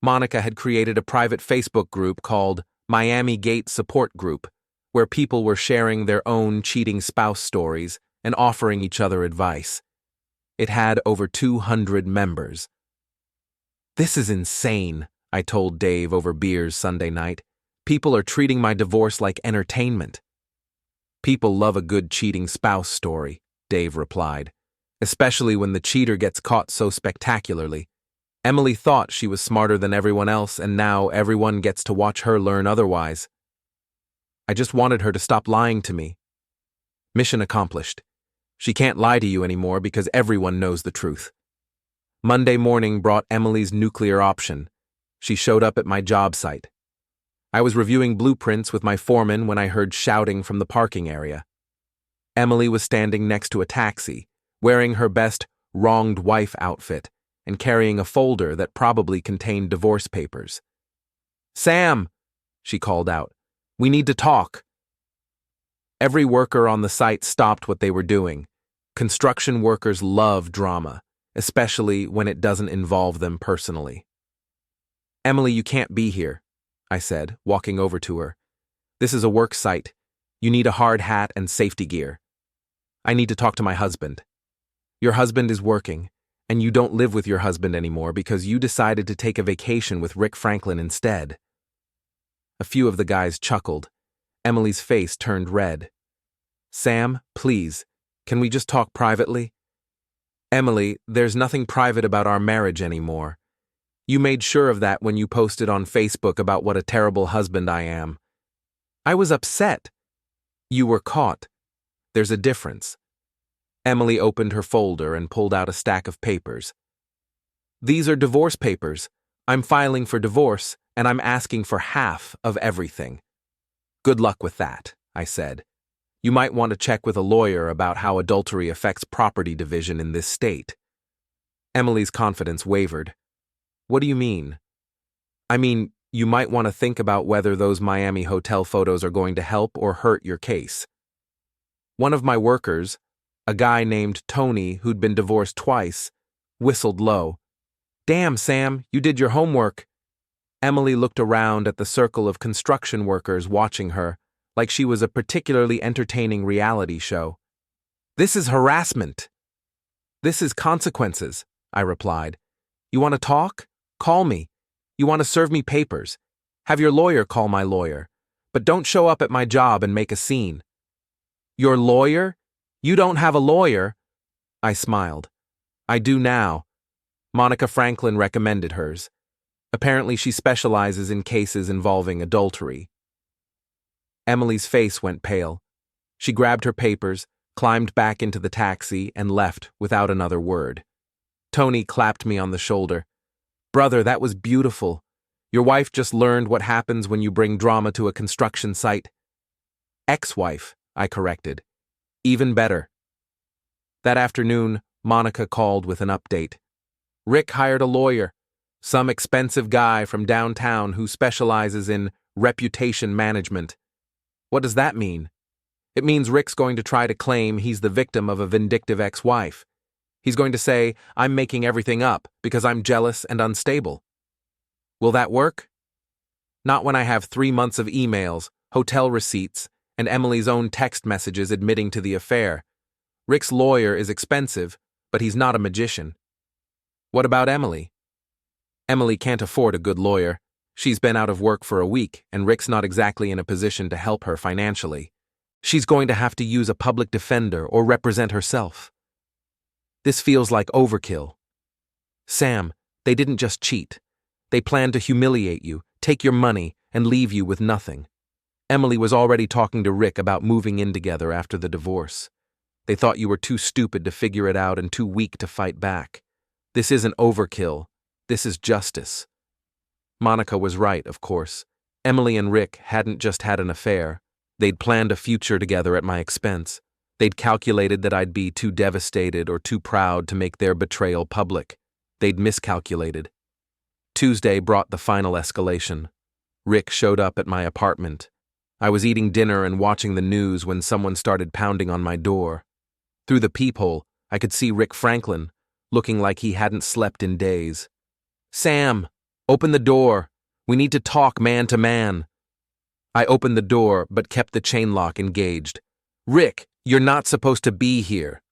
Monica had created a private Facebook group called Miami Gate Support Group, where people were sharing their own cheating spouse stories and offering each other advice. It had over 200 members. "This is insane," I told Dave over beers Sunday night. People are treating my divorce like entertainment. People love a good cheating spouse story, Dave replied, especially when the cheater gets caught so spectacularly. Emily thought she was smarter than everyone else, and now everyone gets to watch her learn otherwise. I just wanted her to stop lying to me. Mission accomplished. She can't lie to you anymore because everyone knows the truth. Monday morning brought Emily's nuclear option. She showed up at my job site. I was reviewing blueprints with my foreman when I heard shouting from the parking area. Emily was standing next to a taxi, wearing her best wronged wife outfit and carrying a folder that probably contained divorce papers. "Sam," she called out, "we need to talk." Every worker on the site stopped what they were doing. Construction workers love drama, especially when it doesn't involve them personally. "Emily, you can't be here," I said, walking over to her. "This is a work site. You need a hard hat and safety gear. I need to talk to my husband. Your husband is working, and you don't live with your husband anymore because you decided to take a vacation with Rick Franklin instead." A few of the guys chuckled. Emily's face turned red. "Sam, please, can we just talk privately?" "Emily, there's nothing private about our marriage anymore. You made sure of that when you posted on Facebook about what a terrible husband I am. I was upset. You were caught. There's a difference." Emily opened her folder and pulled out a stack of papers. "These are divorce papers. I'm filing for divorce, and I'm asking for half of everything." "Good luck with that," I said. "You might want to check with a lawyer about how adultery affects property division in this state." Emily's confidence wavered. "What do you mean?" "I mean, you might want to think about whether those Miami hotel photos are going to help or hurt your case." One of my workers, a guy named Tony who'd been divorced twice, whistled low. "Damn, Sam, you did your homework." Emily looked around at the circle of construction workers watching her, like she was a particularly entertaining reality show. "This is harassment." "This is consequences," I replied. "You want to talk? Call me. You want to serve me papers? Have your lawyer call my lawyer. But don't show up at my job and make a scene." "Your lawyer? You don't have a lawyer?" I smiled. "I do now. Monica Franklin recommended hers. Apparently she specializes in cases involving adultery." Emily's face went pale. She grabbed her papers, climbed back into the taxi, and left without another word. Tony clapped me on the shoulder. "Brother, that was beautiful. Your wife just learned what happens when you bring drama to a construction site." "Ex-wife," I corrected. "Even better." That afternoon, Monica called with an update. "Rick hired a lawyer, some expensive guy from downtown who specializes in reputation management." "What does that mean?" "It means Rick's going to try to claim he's the victim of a vindictive ex-wife. He's going to say, 'I'm making everything up because I'm jealous and unstable.'" "Will that work?" "Not when I have 3 months of emails, hotel receipts, and Emily's own text messages admitting to the affair. Rick's lawyer is expensive, but he's not a magician." "What about Emily?" "Emily can't afford a good lawyer. She's been out of work for a week, and Rick's not exactly in a position to help her financially. She's going to have to use a public defender or represent herself." "This feels like overkill." "Sam, they didn't just cheat. They planned to humiliate you, take your money, and leave you with nothing. Emily was already talking to Rick about moving in together after the divorce. They thought you were too stupid to figure it out and too weak to fight back. This isn't overkill. This is justice." Monica was right, of course. Emily and Rick hadn't just had an affair. They'd planned a future together at my expense. They'd calculated that I'd be too devastated or too proud to make their betrayal public. They'd miscalculated. Tuesday brought the final escalation. Rick showed up at my apartment. I was eating dinner and watching the news when someone started pounding on my door. Through the peephole, I could see Rick Franklin, looking like he hadn't slept in days. "Sam, open the door. We need to talk man to man." I opened the door but kept the chain lock engaged. "Rick, you're not supposed to be here.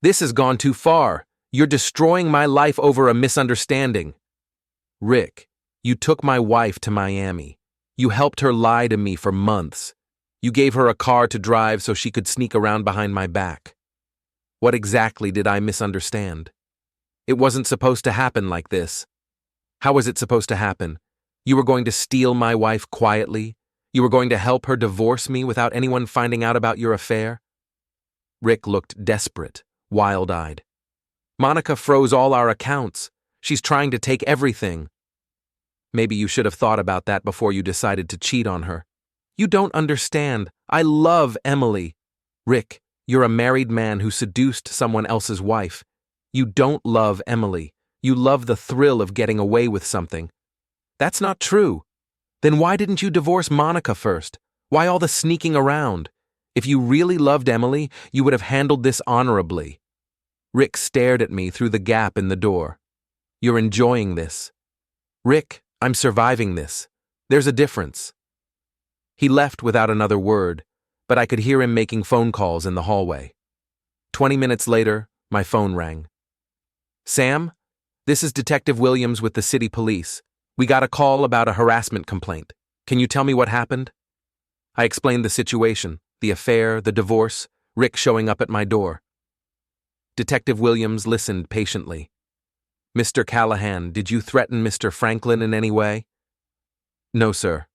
This has gone too far. You're destroying my life over a misunderstanding." "Rick, You took my wife to Miami. You helped her lie to me for months. You gave her a car to drive so she could sneak around behind my back. What exactly did I misunderstand? It wasn't supposed to happen like this. How was it supposed to happen? You were going to steal my wife quietly? You were going to help her divorce me without anyone finding out about your affair? Rick looked desperate, wild-eyed. Monica froze all our accounts. She's trying to take everything. Maybe you should have thought about that before you decided to cheat on her. You don't understand. I love Emily. Rick, you're a married man who seduced someone else's wife. You don't love Emily. You love the thrill of getting away with something. That's not true. Then why didn't you divorce Monica first? Why all the sneaking around? If you really loved Emily, you would have handled this honorably. Rick stared at me through the gap in the door. You're enjoying this. Rick, I'm surviving this. There's a difference. He left without another word, but I could hear him making phone calls in the hallway. 20 minutes later, my phone rang. Sam, this is Detective Williams with the city police. We got a call about a harassment complaint. Can you tell me what happened? I explained the situation, the affair, the divorce, Rick showing up at my door. Detective Williams listened patiently. Mr. Callahan, did you threaten Mr. Franklin in any way? No, sir.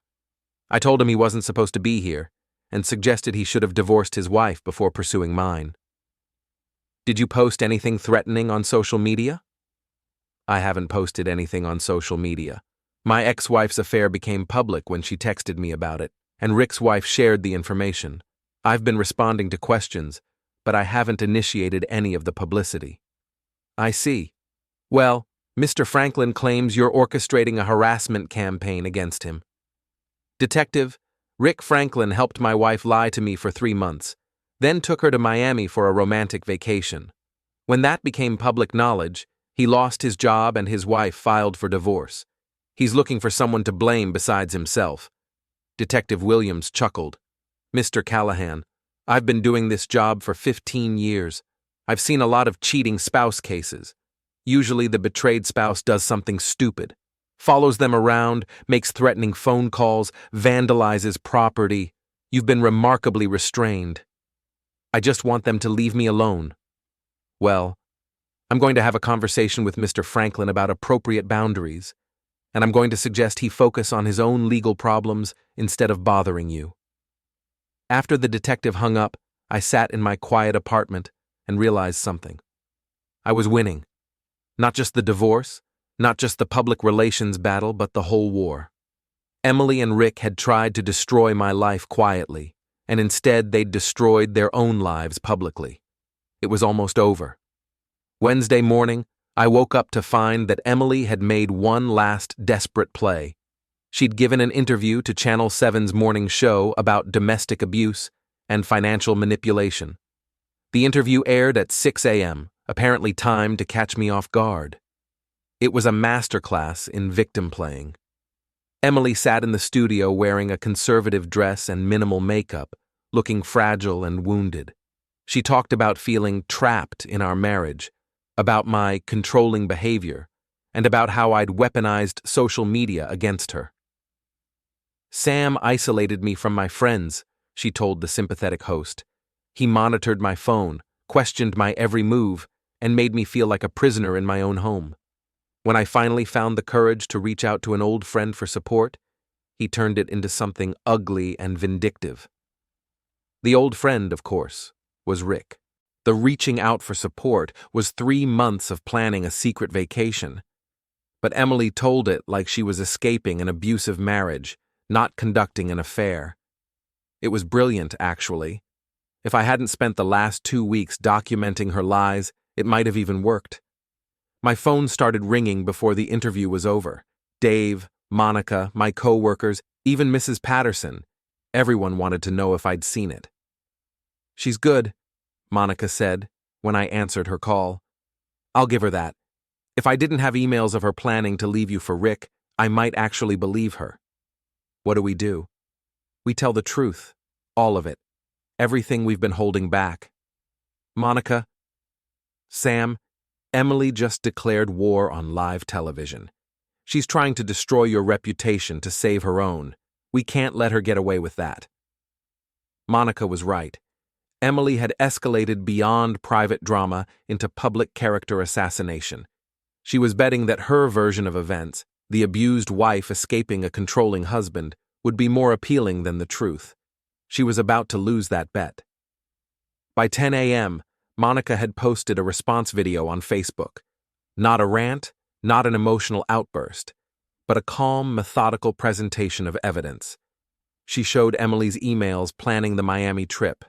I told him he wasn't supposed to be here, and suggested he should have divorced his wife before pursuing mine. Did you post anything threatening on social media? I haven't posted anything on social media. My ex-wife's affair became public when she texted me about it, and Rick's wife shared the information. I've been responding to questions, but I haven't initiated any of the publicity. I see. Well, Mr. Franklin claims you're orchestrating a harassment campaign against him. Detective, Rick Franklin helped my wife lie to me for 3 months, then took her to Miami for a romantic vacation. When that became public knowledge, he lost his job and his wife filed for divorce. He's looking for someone to blame besides himself. Detective Williams chuckled. Mr. Callahan, I've been doing this job for 15 years. I've seen a lot of cheating spouse cases. Usually the betrayed spouse does something stupid, follows them around, makes threatening phone calls, vandalizes property. You've been remarkably restrained. I just want them to leave me alone. Well, I'm going to have a conversation with Mr. Franklin about appropriate boundaries, and I'm going to suggest he focus on his own legal problems instead of bothering you. After the detective hung up, I sat in my quiet apartment and realized something. I was winning. Not just the divorce, not just the public relations battle, but the whole war. Emily and Rick had tried to destroy my life quietly, and instead they'd destroyed their own lives publicly. It was almost over. Wednesday morning, I woke up to find that Emily had made one last desperate play. She'd given an interview to Channel 7's morning show about domestic abuse and financial manipulation. The interview aired at 6 a.m., apparently timed to catch me off guard. It was a masterclass in victim playing. Emily sat in the studio wearing a conservative dress and minimal makeup, looking fragile and wounded. She talked about feeling trapped in our marriage, about my controlling behavior, and about how I'd weaponized social media against her. Sam isolated me from my friends, she told the sympathetic host. He monitored my phone, questioned my every move, and made me feel like a prisoner in my own home. When I finally found the courage to reach out to an old friend for support, he turned it into something ugly and vindictive. The old friend, of course, was Rick. The reaching out for support was 3 months of planning a secret vacation. But Emily told it like she was escaping an abusive marriage, not conducting an affair. It was brilliant, actually. If I hadn't spent the last 2 weeks documenting her lies, it might have even worked. My phone started ringing before the interview was over. Dave, Monica, my co-workers, even Mrs. Patterson. Everyone wanted to know if I'd seen it. She's good, Monica said when I answered her call. I'll give her that. If I didn't have emails of her planning to leave you for Rick, I might actually believe her. What do? We tell the truth. All of it. Everything we've been holding back. Monica, Sam, Emily just declared war on live television. She's trying to destroy your reputation to save her own. We can't let her get away with that." Monica was right. Emily had escalated beyond private drama into public character assassination. She was betting that her version of events, the abused wife escaping a controlling husband, would be more appealing than the truth. She was about to lose that bet. By 10 a.m., Monica had posted a response video on Facebook. Not a rant, not an emotional outburst, but a calm, methodical presentation of evidence. She showed Emily's emails planning the Miami trip.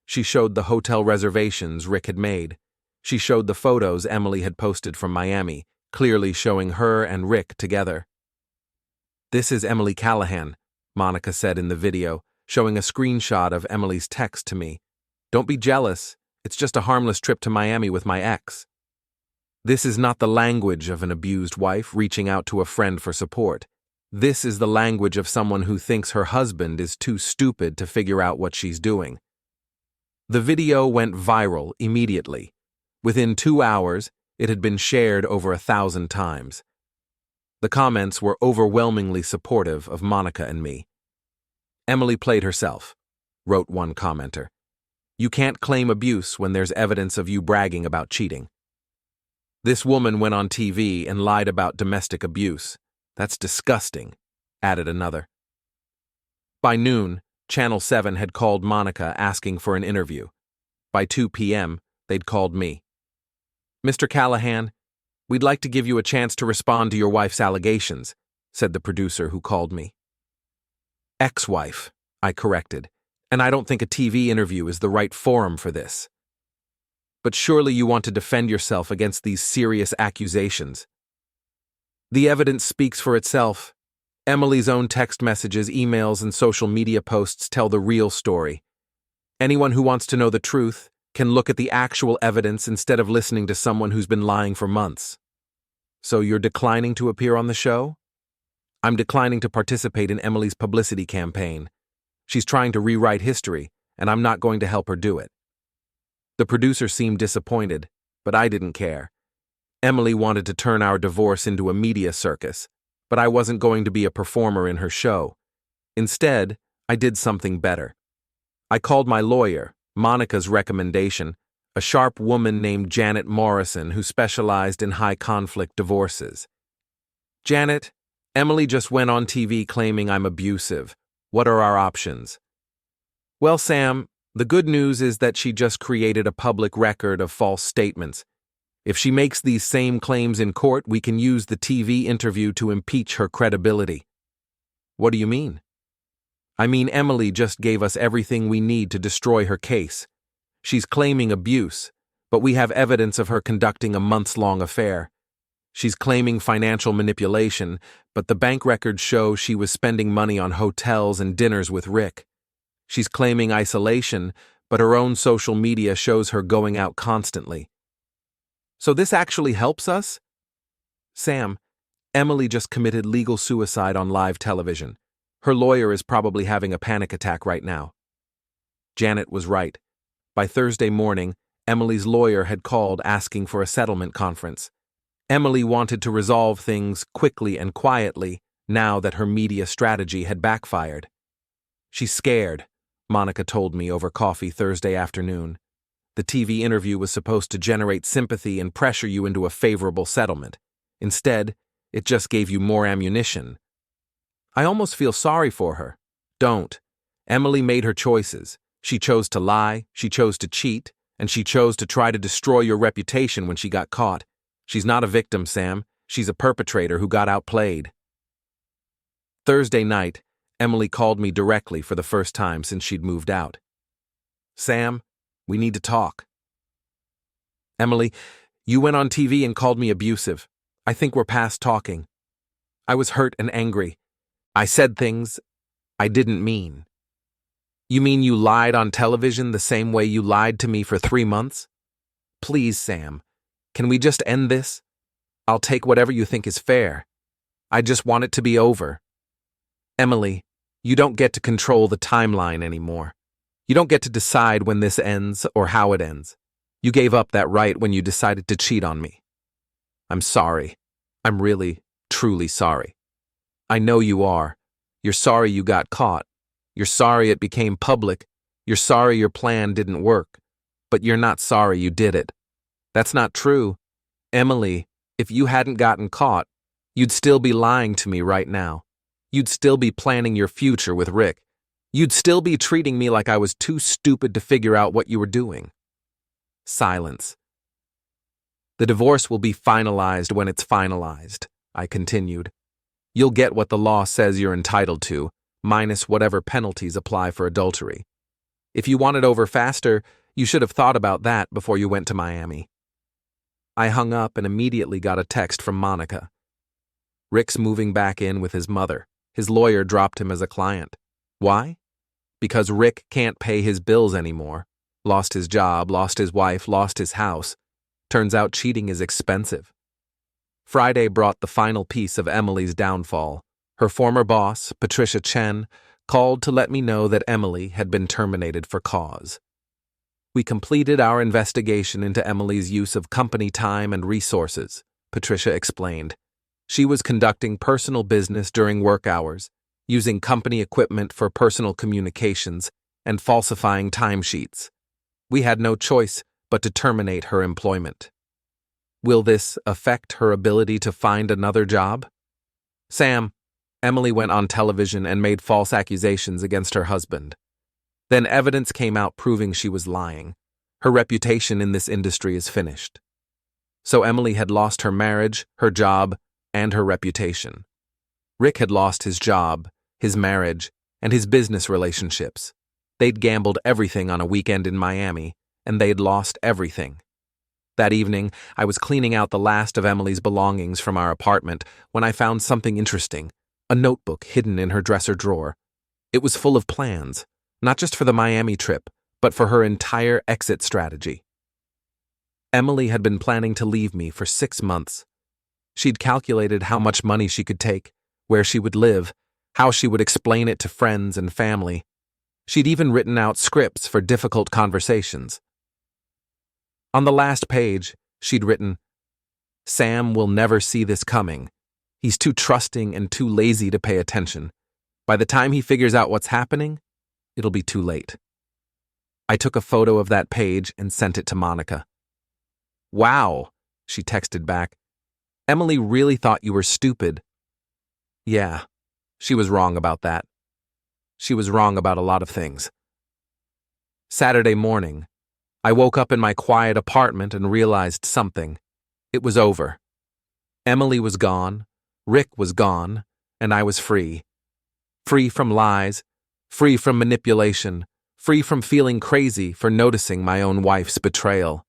She showed the hotel reservations Rick had made. She showed the photos Emily had posted from Miami, clearly showing her and Rick together. "This is Emily Callahan," Monica said in the video, showing a screenshot of Emily's text to me. "Don't be jealous. It's just a harmless trip to Miami with my ex." This is not the language of an abused wife reaching out to a friend for support. This is the language of someone who thinks her husband is too stupid to figure out what she's doing. The video went viral immediately. Within 2 hours, it had been shared over 1,000 times. The comments were overwhelmingly supportive of Monica and me. "Emily played herself," wrote one commenter. "You can't claim abuse when there's evidence of you bragging about cheating." "This woman went on TV and lied about domestic abuse. That's disgusting," added another. By noon, Channel 7 had called Monica asking for an interview. By 2 p.m., they'd called me. "Mr. Callahan, we'd like to give you a chance to respond to your wife's allegations," said the producer who called me. "Ex-wife," I corrected, "and I don't think a TV interview is the right forum for this." "But surely you want to defend yourself against these serious accusations." "The evidence speaks for itself. Emily's own text messages, emails, and social media posts tell the real story. Anyone who wants to know the truth can look at the actual evidence instead of listening to someone who's been lying for months." "So you're declining to appear on the show?" "I'm declining to participate in Emily's publicity campaign. She's trying to rewrite history, and I'm not going to help her do it." The producer seemed disappointed, but I didn't care. Emily wanted to turn our divorce into a media circus, but I wasn't going to be a performer in her show. Instead, I did something better. I called my lawyer, Monica's recommendation, a sharp woman named Janet Morrison who specialized in high-conflict divorces. "Janet, Emily just went on TV claiming I'm abusive. What are our options?" "Well, Sam, the good news is that she just created a public record of false statements. If she makes these same claims in court, we can use the TV interview to impeach her credibility." "What do you mean?" "I mean, Emily just gave us everything we need to destroy her case. She's claiming abuse, but we have evidence of her conducting a months-long affair. She's claiming financial manipulation, but the bank records show she was spending money on hotels and dinners with Rick. She's claiming isolation, but her own social media shows her going out constantly. So this actually helps us?" "Sam, Emily just committed legal suicide on live television. Her lawyer is probably having a panic attack right now." Janet was right. By Thursday morning, Emily's lawyer had called asking for a settlement conference. Emily wanted to resolve things quickly and quietly now that her media strategy had backfired. "She's scared," Monica told me over coffee Thursday afternoon. "The TV interview was supposed to generate sympathy and pressure you into a favorable settlement. Instead, it just gave you more ammunition." "I almost feel sorry for her." "Don't. Emily made her choices. She chose to lie, she chose to cheat, and she chose to try to destroy your reputation when she got caught. She's not a victim, Sam. She's a perpetrator who got outplayed." Thursday night, Emily called me directly for the first time since she'd moved out. "Sam, we need to talk." "Emily, you went on TV and called me abusive. I think we're past talking. I was hurt and angry. I said things I didn't mean." "You mean you lied on television the same way you lied to me for 3 months? Please, Sam, can we just end this? I'll take whatever you think is fair. I just want it to be over." "Emily, you don't get to control the timeline anymore. You don't get to decide when this ends or how it ends. You gave up that right when you decided to cheat on me. I'm sorry. I'm really, truly sorry. I know you are. You're sorry you got caught. You're sorry it became public. You're sorry your plan didn't work. But you're not sorry you did it. That's not true. Emily, if you hadn't gotten caught, you'd still be lying to me right now. You'd still be planning your future with Rick. You'd still be treating me like I was too stupid to figure out what you were doing. Silence. The divorce will be finalized when it's finalized, I continued. You'll get what the law says you're entitled to, minus whatever penalties apply for adultery. If you want it over faster, you should have thought about that before you went to Miami. I hung up and immediately got a text from Monica. Rick's moving back in with his mother. His lawyer dropped him as a client. Why? Because Rick can't pay his bills anymore. Lost his job, lost his wife, lost his house. Turns out cheating is expensive. Friday brought the final piece of Emily's downfall. Her former boss, Patricia Chen, called to let me know that Emily had been terminated for cause. We completed our investigation into Emily's use of company time and resources, Patricia explained. She was conducting personal business during work hours, using company equipment for personal communications, and falsifying timesheets. We had no choice but to terminate her employment. Will this affect her ability to find another job? Sam, Emily went on television and made false accusations against her husband. Then evidence came out proving she was lying. Her reputation in this industry is finished. So Emily had lost her marriage, her job, and her reputation. Rick had lost his job, his marriage, and his business relationships. They'd gambled everything on a weekend in Miami, and they'd lost everything. That evening, I was cleaning out the last of Emily's belongings from our apartment when I found something interesting, a notebook hidden in her dresser drawer. It was full of plans, not just for the Miami trip, but for her entire exit strategy. Emily had been planning to leave me for 6 months. She'd calculated how much money she could take, where she would live, how she would explain it to friends and family. She'd even written out scripts for difficult conversations. On the last page, she'd written, "Sam will never see this coming. He's too trusting and too lazy to pay attention. By the time he figures out what's happening, it'll be too late." I took a photo of that page and sent it to Monica. "Wow," she texted back. "Emily really thought you were stupid." Yeah, she was wrong about that. She was wrong about a lot of things. Saturday morning, I woke up in my quiet apartment and realized something. It was over. Emily was gone, Rick was gone, and I was free. Free from lies, free from manipulation, free from feeling crazy for noticing my own wife's betrayal.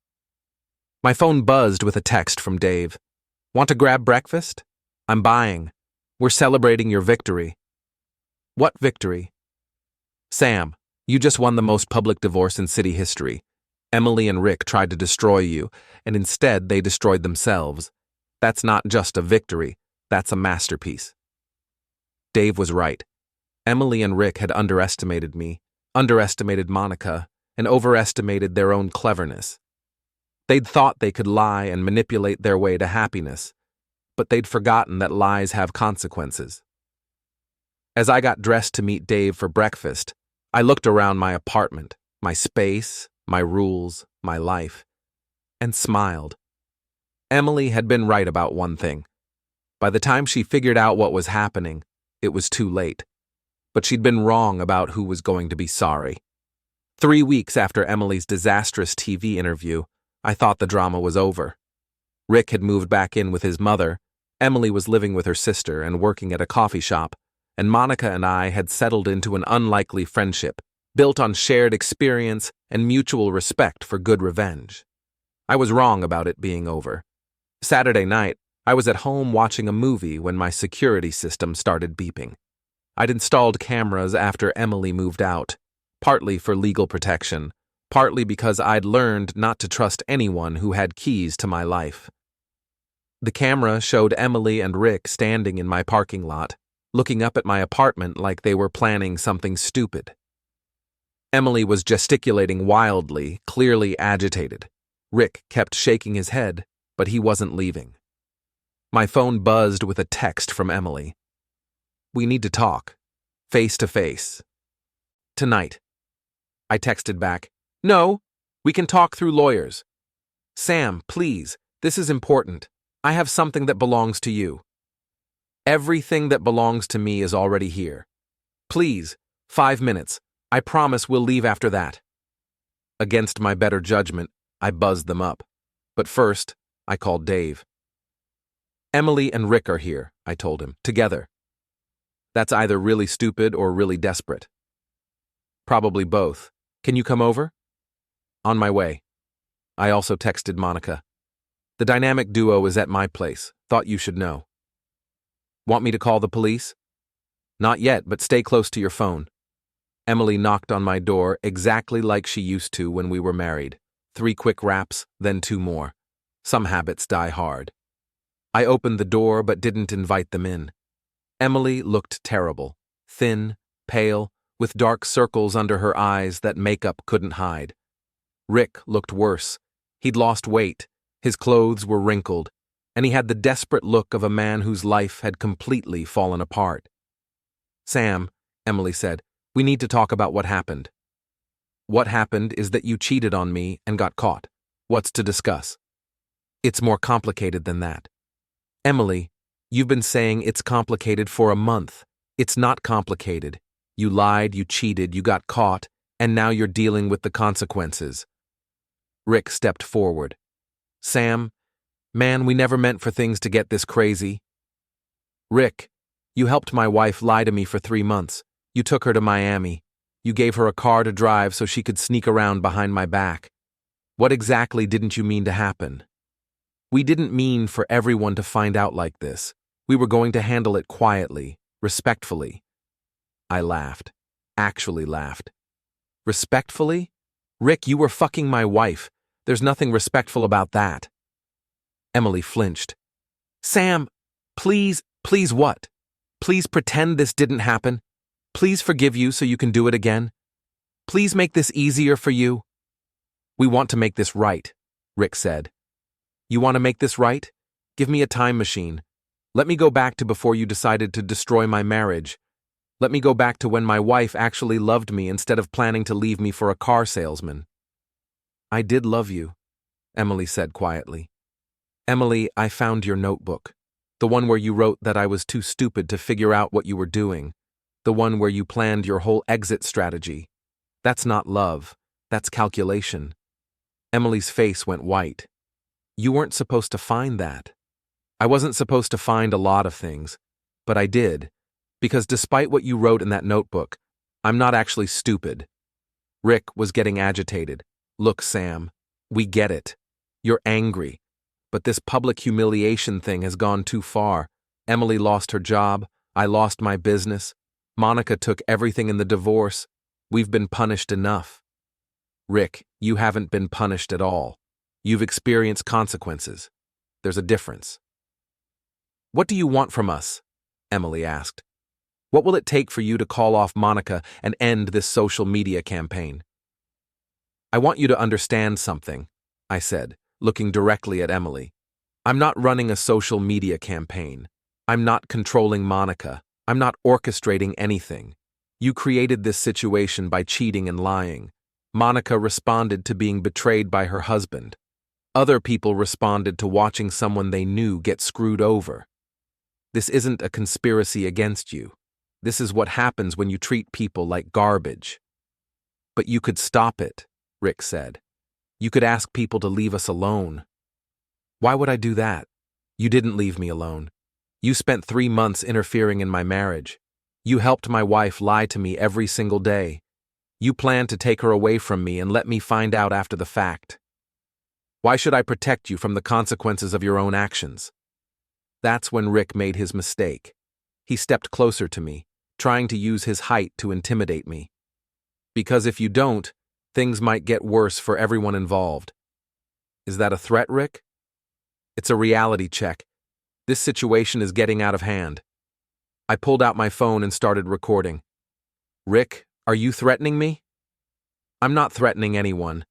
My phone buzzed with a text from Dave. "Want to grab breakfast? I'm buying. We're celebrating your victory." "What victory?" "Sam, you just won the most public divorce in city history. Emily and Rick tried to destroy you, and instead they destroyed themselves. That's not just a victory, that's a masterpiece." Dave was right. Emily and Rick had underestimated me, underestimated Monica, and overestimated their own cleverness. They'd thought they could lie and manipulate their way to happiness, but they'd forgotten that lies have consequences. As I got dressed to meet Dave for breakfast, I looked around my apartment, my space, my rules, my life, and smiled. Emily had been right about one thing. By the time she figured out what was happening, it was too late. But she'd been wrong about who was going to be sorry. 3 weeks after Emily's disastrous TV interview, I thought the drama was over. Rick had moved back in with his mother, Emily was living with her sister and working at a coffee shop, and Monica and I had settled into an unlikely friendship, built on shared experience and mutual respect for good revenge. I was wrong about it being over. Saturday night, I was at home watching a movie when my security system started beeping. I'd installed cameras after Emily moved out, partly for legal protection, partly because I'd learned not to trust anyone who had keys to my life. The camera showed Emily and Rick standing in my parking lot, looking up at my apartment like they were planning something stupid. Emily was gesticulating wildly, clearly agitated. Rick kept shaking his head, but he wasn't leaving. My phone buzzed with a text from Emily. "We need to talk. Face to face. Tonight." I texted back, "No, we can talk through lawyers. Sam, please, this is important. I have something that belongs to you. Everything that belongs to me is already here. Please, 5 minutes. I promise we'll leave after that." Against my better judgment, I buzzed them up. But first, I called Dave. "Emily and Rick are here," I told him, "together." "That's either really stupid or really desperate." "Probably both. Can you come over?" "On my way." I also texted Monica. "The dynamic duo is at my place. Thought you should know." "Want me to call the police?" "Not yet, but stay close to your phone." Emily knocked on my door exactly like she used to when we were married. 3 quick raps, then 2 more. Some habits die hard. I opened the door but didn't invite them in. Emily looked terrible, thin, pale, with dark circles under her eyes that makeup couldn't hide. Rick looked worse. He'd lost weight, his clothes were wrinkled, and he had the desperate look of a man whose life had completely fallen apart. "Sam," Emily said, "we need to talk about what happened." "What happened is that you cheated on me and got caught. What's to discuss?" "It's more complicated than that." "Emily, you've been saying it's complicated for a month. It's not complicated. You lied, you cheated, you got caught, and now you're dealing with the consequences." Rick stepped forward. "Sam, man, we never meant for things to get this crazy." "Rick, you helped my wife lie to me for 3 months. You took her to Miami. You gave her a car to drive so she could sneak around behind my back. What exactly didn't you mean to happen?" "We didn't mean for everyone to find out like this. We were going to handle it quietly, respectfully." I laughed. Actually laughed. "Respectfully? Rick, you were fucking my wife. There's nothing respectful about that." Emily flinched. "Sam, please what? Please pretend this didn't happen. Please forgive you so you can do it again. Please make this easier for you." "We want to make this right," Rick said. "You want to make this right? Give me a time machine. Let me go back to before you decided to destroy my marriage. Let me go back to when my wife actually loved me instead of planning to leave me for a car salesman." "I did love you," Emily said quietly. "Emily, I found your notebook. The one where you wrote that I was too stupid to figure out what you were doing. The one where you planned your whole exit strategy. That's not love. That's calculation." Emily's face went white. "You weren't supposed to find that." "I wasn't supposed to find a lot of things, but I did. Because despite what you wrote in that notebook, I'm not actually stupid." Rick was getting agitated. "Look, Sam, we get it. You're angry. But this public humiliation thing has gone too far. Emily lost her job. I lost my business. Monica took everything in the divorce. We've been punished enough." "Rick, you haven't been punished at all. You've experienced consequences. There's a difference." "What do you want from us?" Emily asked. "What will it take for you to call off Monica and end this social media campaign?" "I want you to understand something," I said, looking directly at Emily. "I'm not running a social media campaign. I'm not controlling Monica. I'm not orchestrating anything. You created this situation by cheating and lying. Monica responded to being betrayed by her husband. Other people responded to watching someone they knew get screwed over. This isn't a conspiracy against you. This is what happens when you treat people like garbage." "But you could stop it," Rick said. "You could ask people to leave us alone." "Why would I do that? You didn't leave me alone. You spent 3 months interfering in my marriage. You helped my wife lie to me every single day. You planned to take her away from me and let me find out after the fact. Why should I protect you from the consequences of your own actions?" That's when Rick made his mistake. He stepped closer to me, trying to use his height to intimidate me. "Because if you don't, things might get worse for everyone involved." "Is that a threat, Rick?" "It's a reality check. This situation is getting out of hand." I pulled out my phone and started recording. "Rick, are you threatening me?" "I'm not threatening anyone.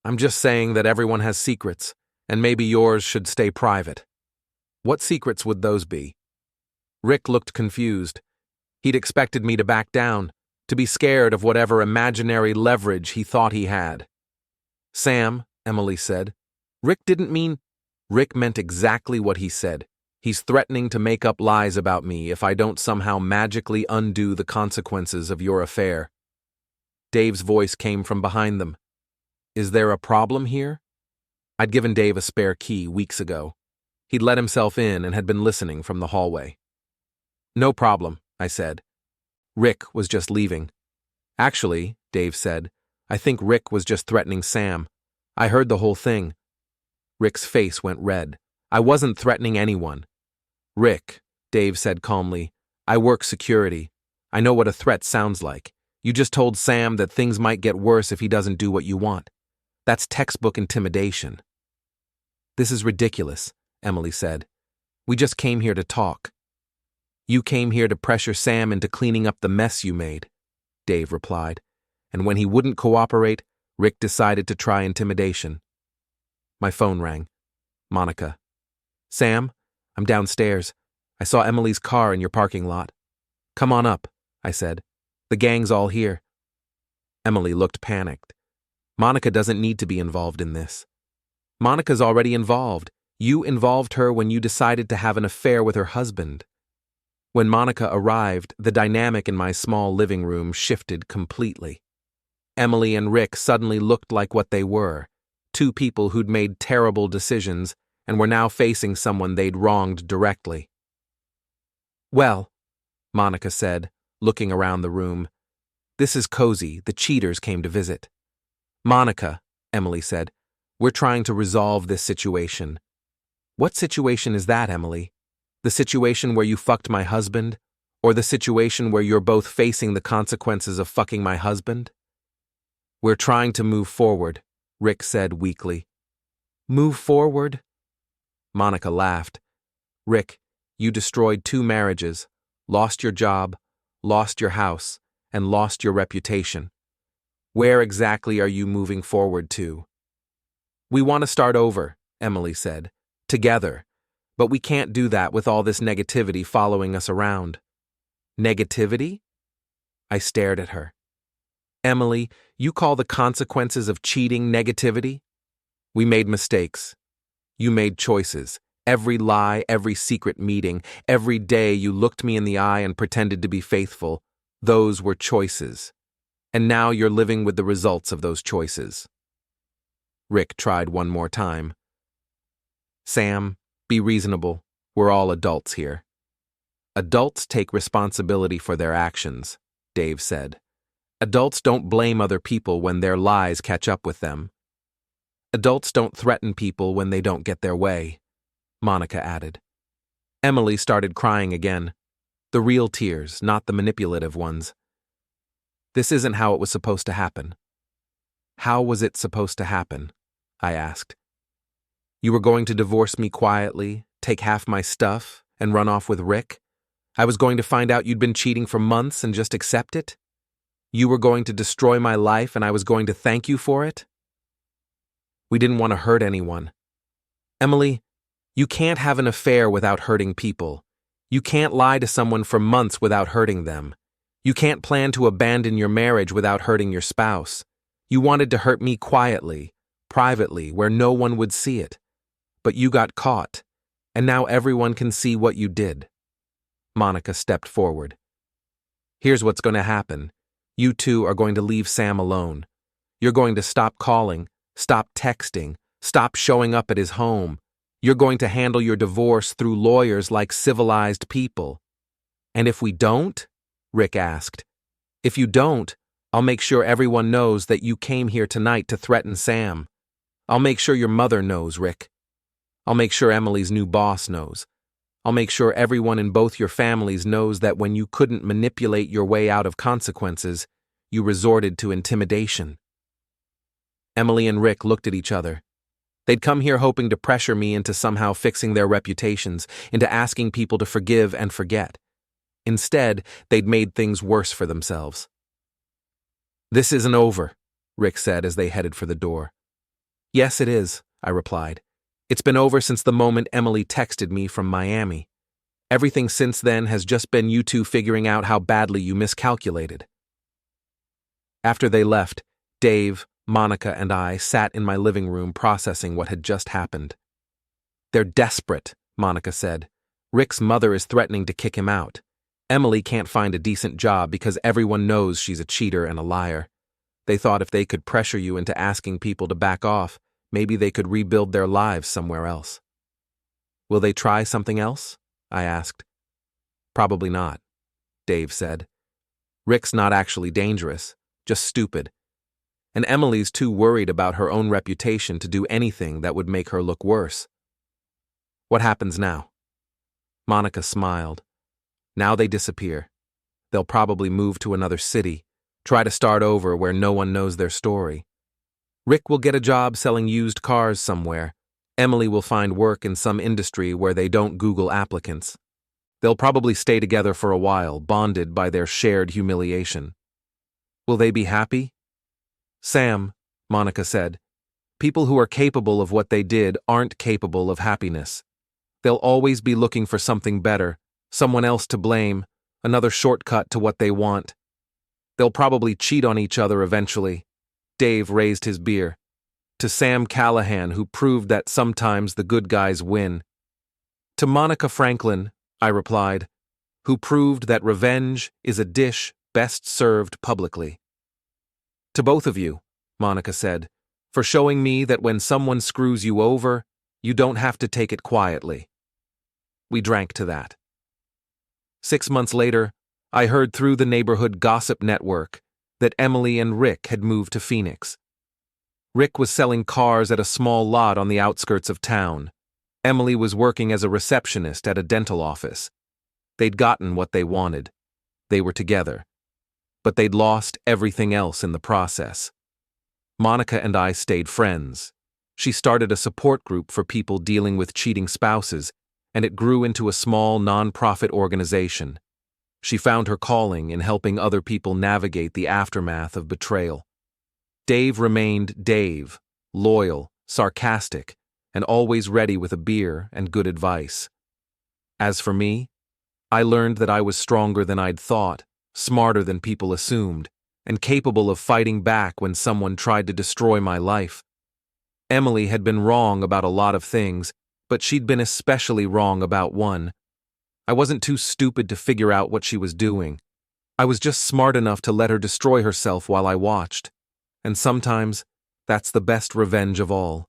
I'm just saying that everyone has secrets, and maybe yours should stay private." What secrets would those be? Rick looked confused. He'd expected me to back down, to be scared of whatever imaginary leverage he thought he had. Sam, Emily said. Rick meant exactly what he said. He's threatening to make up lies about me if I don't somehow magically undo the consequences of your affair. Dave's voice came from behind them. Is there a problem here? I'd given Dave a spare key weeks ago. He'd let himself in and had been listening from the hallway. No problem, I said. Rick was just leaving. Actually, Dave said, I think Rick was just threatening Sam. I heard the whole thing. Rick's face went red. I wasn't threatening anyone. Rick, Dave said calmly, I work security. I know what a threat sounds like. You just told Sam that things might get worse if he doesn't do what you want. That's textbook intimidation. This is ridiculous, Emily said. We just came here to talk. You came here to pressure Sam into cleaning up the mess you made, Dave replied. And when he wouldn't cooperate, Rick decided to try intimidation. My phone rang. Monica. Sam, I'm downstairs. I saw Emily's car in your parking lot. Come on up, I said. The gang's all here. Emily looked panicked. Monica doesn't need to be involved in this. Monica's already involved. You involved her when you decided to have an affair with her husband. When Monica arrived, the dynamic in my small living room shifted completely. Emily and Rick suddenly looked like what they were, two people who'd made terrible decisions and were now facing someone they'd wronged directly. Well, Monica said, looking around the room, this is cozy. The cheaters came to visit. Monica, Emily said, we're trying to resolve this situation. What situation is that, Emily? The situation where you fucked my husband? Or the situation where you're both facing the consequences of fucking my husband? We're trying to move forward, Rick said weakly. Move forward? Monica laughed. Rick, you destroyed 2 marriages, lost your job, lost your house, and lost your reputation. Where exactly are you moving forward to? We want to start over, Emily said. Together. But we can't do that with all this negativity following us around. Negativity? I stared at her. Emily, you call the consequences of cheating negativity? We made mistakes. You made choices. Every lie, every secret meeting, every day you looked me in the eye and pretended to be faithful. Those were choices. And now you're living with the results of those choices. Rick tried one more time. Sam, be reasonable. We're all adults here. Adults take responsibility for their actions, Dave said. Adults don't blame other people when their lies catch up with them. Adults don't threaten people when they don't get their way, Monica added. Emily started crying again. The real tears, not the manipulative ones. This isn't how it was supposed to happen. How was it supposed to happen? I asked. You were going to divorce me quietly, take half my stuff, and run off with Rick? I was going to find out you'd been cheating for months and just accept it? You were going to destroy my life and I was going to thank you for it? We didn't want to hurt anyone. Emily, you can't have an affair without hurting people. You can't lie to someone for months without hurting them. You can't plan to abandon your marriage without hurting your spouse. You wanted to hurt me quietly, privately, where no one would see it. But you got caught, and now everyone can see what you did. Monica stepped forward. Here's what's going to happen. You two are going to leave Sam alone. You're going to stop calling, stop texting, stop showing up at his home. You're going to handle your divorce through lawyers like civilized people. And if we don't? Rick asked. If you don't, I'll make sure everyone knows that you came here tonight to threaten Sam. I'll make sure your mother knows, Rick. I'll make sure Emily's new boss knows. I'll make sure everyone in both your families knows that when you couldn't manipulate your way out of consequences, you resorted to intimidation. Emily and Rick looked at each other. They'd come here hoping to pressure me into somehow fixing their reputations, into asking people to forgive and forget. Instead, they'd made things worse for themselves. This isn't over, Rick said as they headed for the door. Yes, it is, I replied. It's been over since the moment Emily texted me from Miami. Everything since then has just been you two figuring out how badly you miscalculated. After they left, Dave, Monica, and I sat in my living room processing what had just happened. They're desperate, Monica said. Rick's mother is threatening to kick him out. Emily can't find a decent job because everyone knows she's a cheater and a liar. They thought if they could pressure you into asking people to back off, maybe they could rebuild their lives somewhere else. Will they try something else? I asked. Probably not, Dave said. Rick's not actually dangerous, just stupid. And Emily's too worried about her own reputation to do anything that would make her look worse. What happens now? Monica smiled. Now they disappear. They'll probably move to another city, try to start over where no one knows their story. Rick will get a job selling used cars somewhere. Emily will find work in some industry where they don't Google applicants. They'll probably stay together for a while, bonded by their shared humiliation. Will they be happy? Sam, Monica said, people who are capable of what they did aren't capable of happiness. They'll always be looking for something better, someone else to blame, another shortcut to what they want. They'll probably cheat on each other eventually. Dave raised his beer. To Sam Callahan, who proved that sometimes the good guys win. To Monica Franklin, I replied, who proved that revenge is a dish best served publicly. To both of you, Monica said, for showing me that when someone screws you over, you don't have to take it quietly. We drank to that. 6 months later, I heard through the neighborhood gossip network that Emily and Rick had moved to Phoenix. Rick was selling cars at a small lot on the outskirts of town. Emily was working as a receptionist at a dental office. They'd gotten what they wanted. They were together. But they'd lost everything else in the process. Monica and I stayed friends. She started a support group for people dealing with cheating spouses, and it grew into a small non-profit organization. She found her calling in helping other people navigate the aftermath of betrayal. Dave remained Dave, loyal, sarcastic, and always ready with a beer and good advice. As for me, I learned that I was stronger than I'd thought, smarter than people assumed, and capable of fighting back when someone tried to destroy my life. Emily had been wrong about a lot of things, but she'd been especially wrong about one. I wasn't too stupid to figure out what she was doing. I was just smart enough to let her destroy herself while I watched. And sometimes, that's the best revenge of all.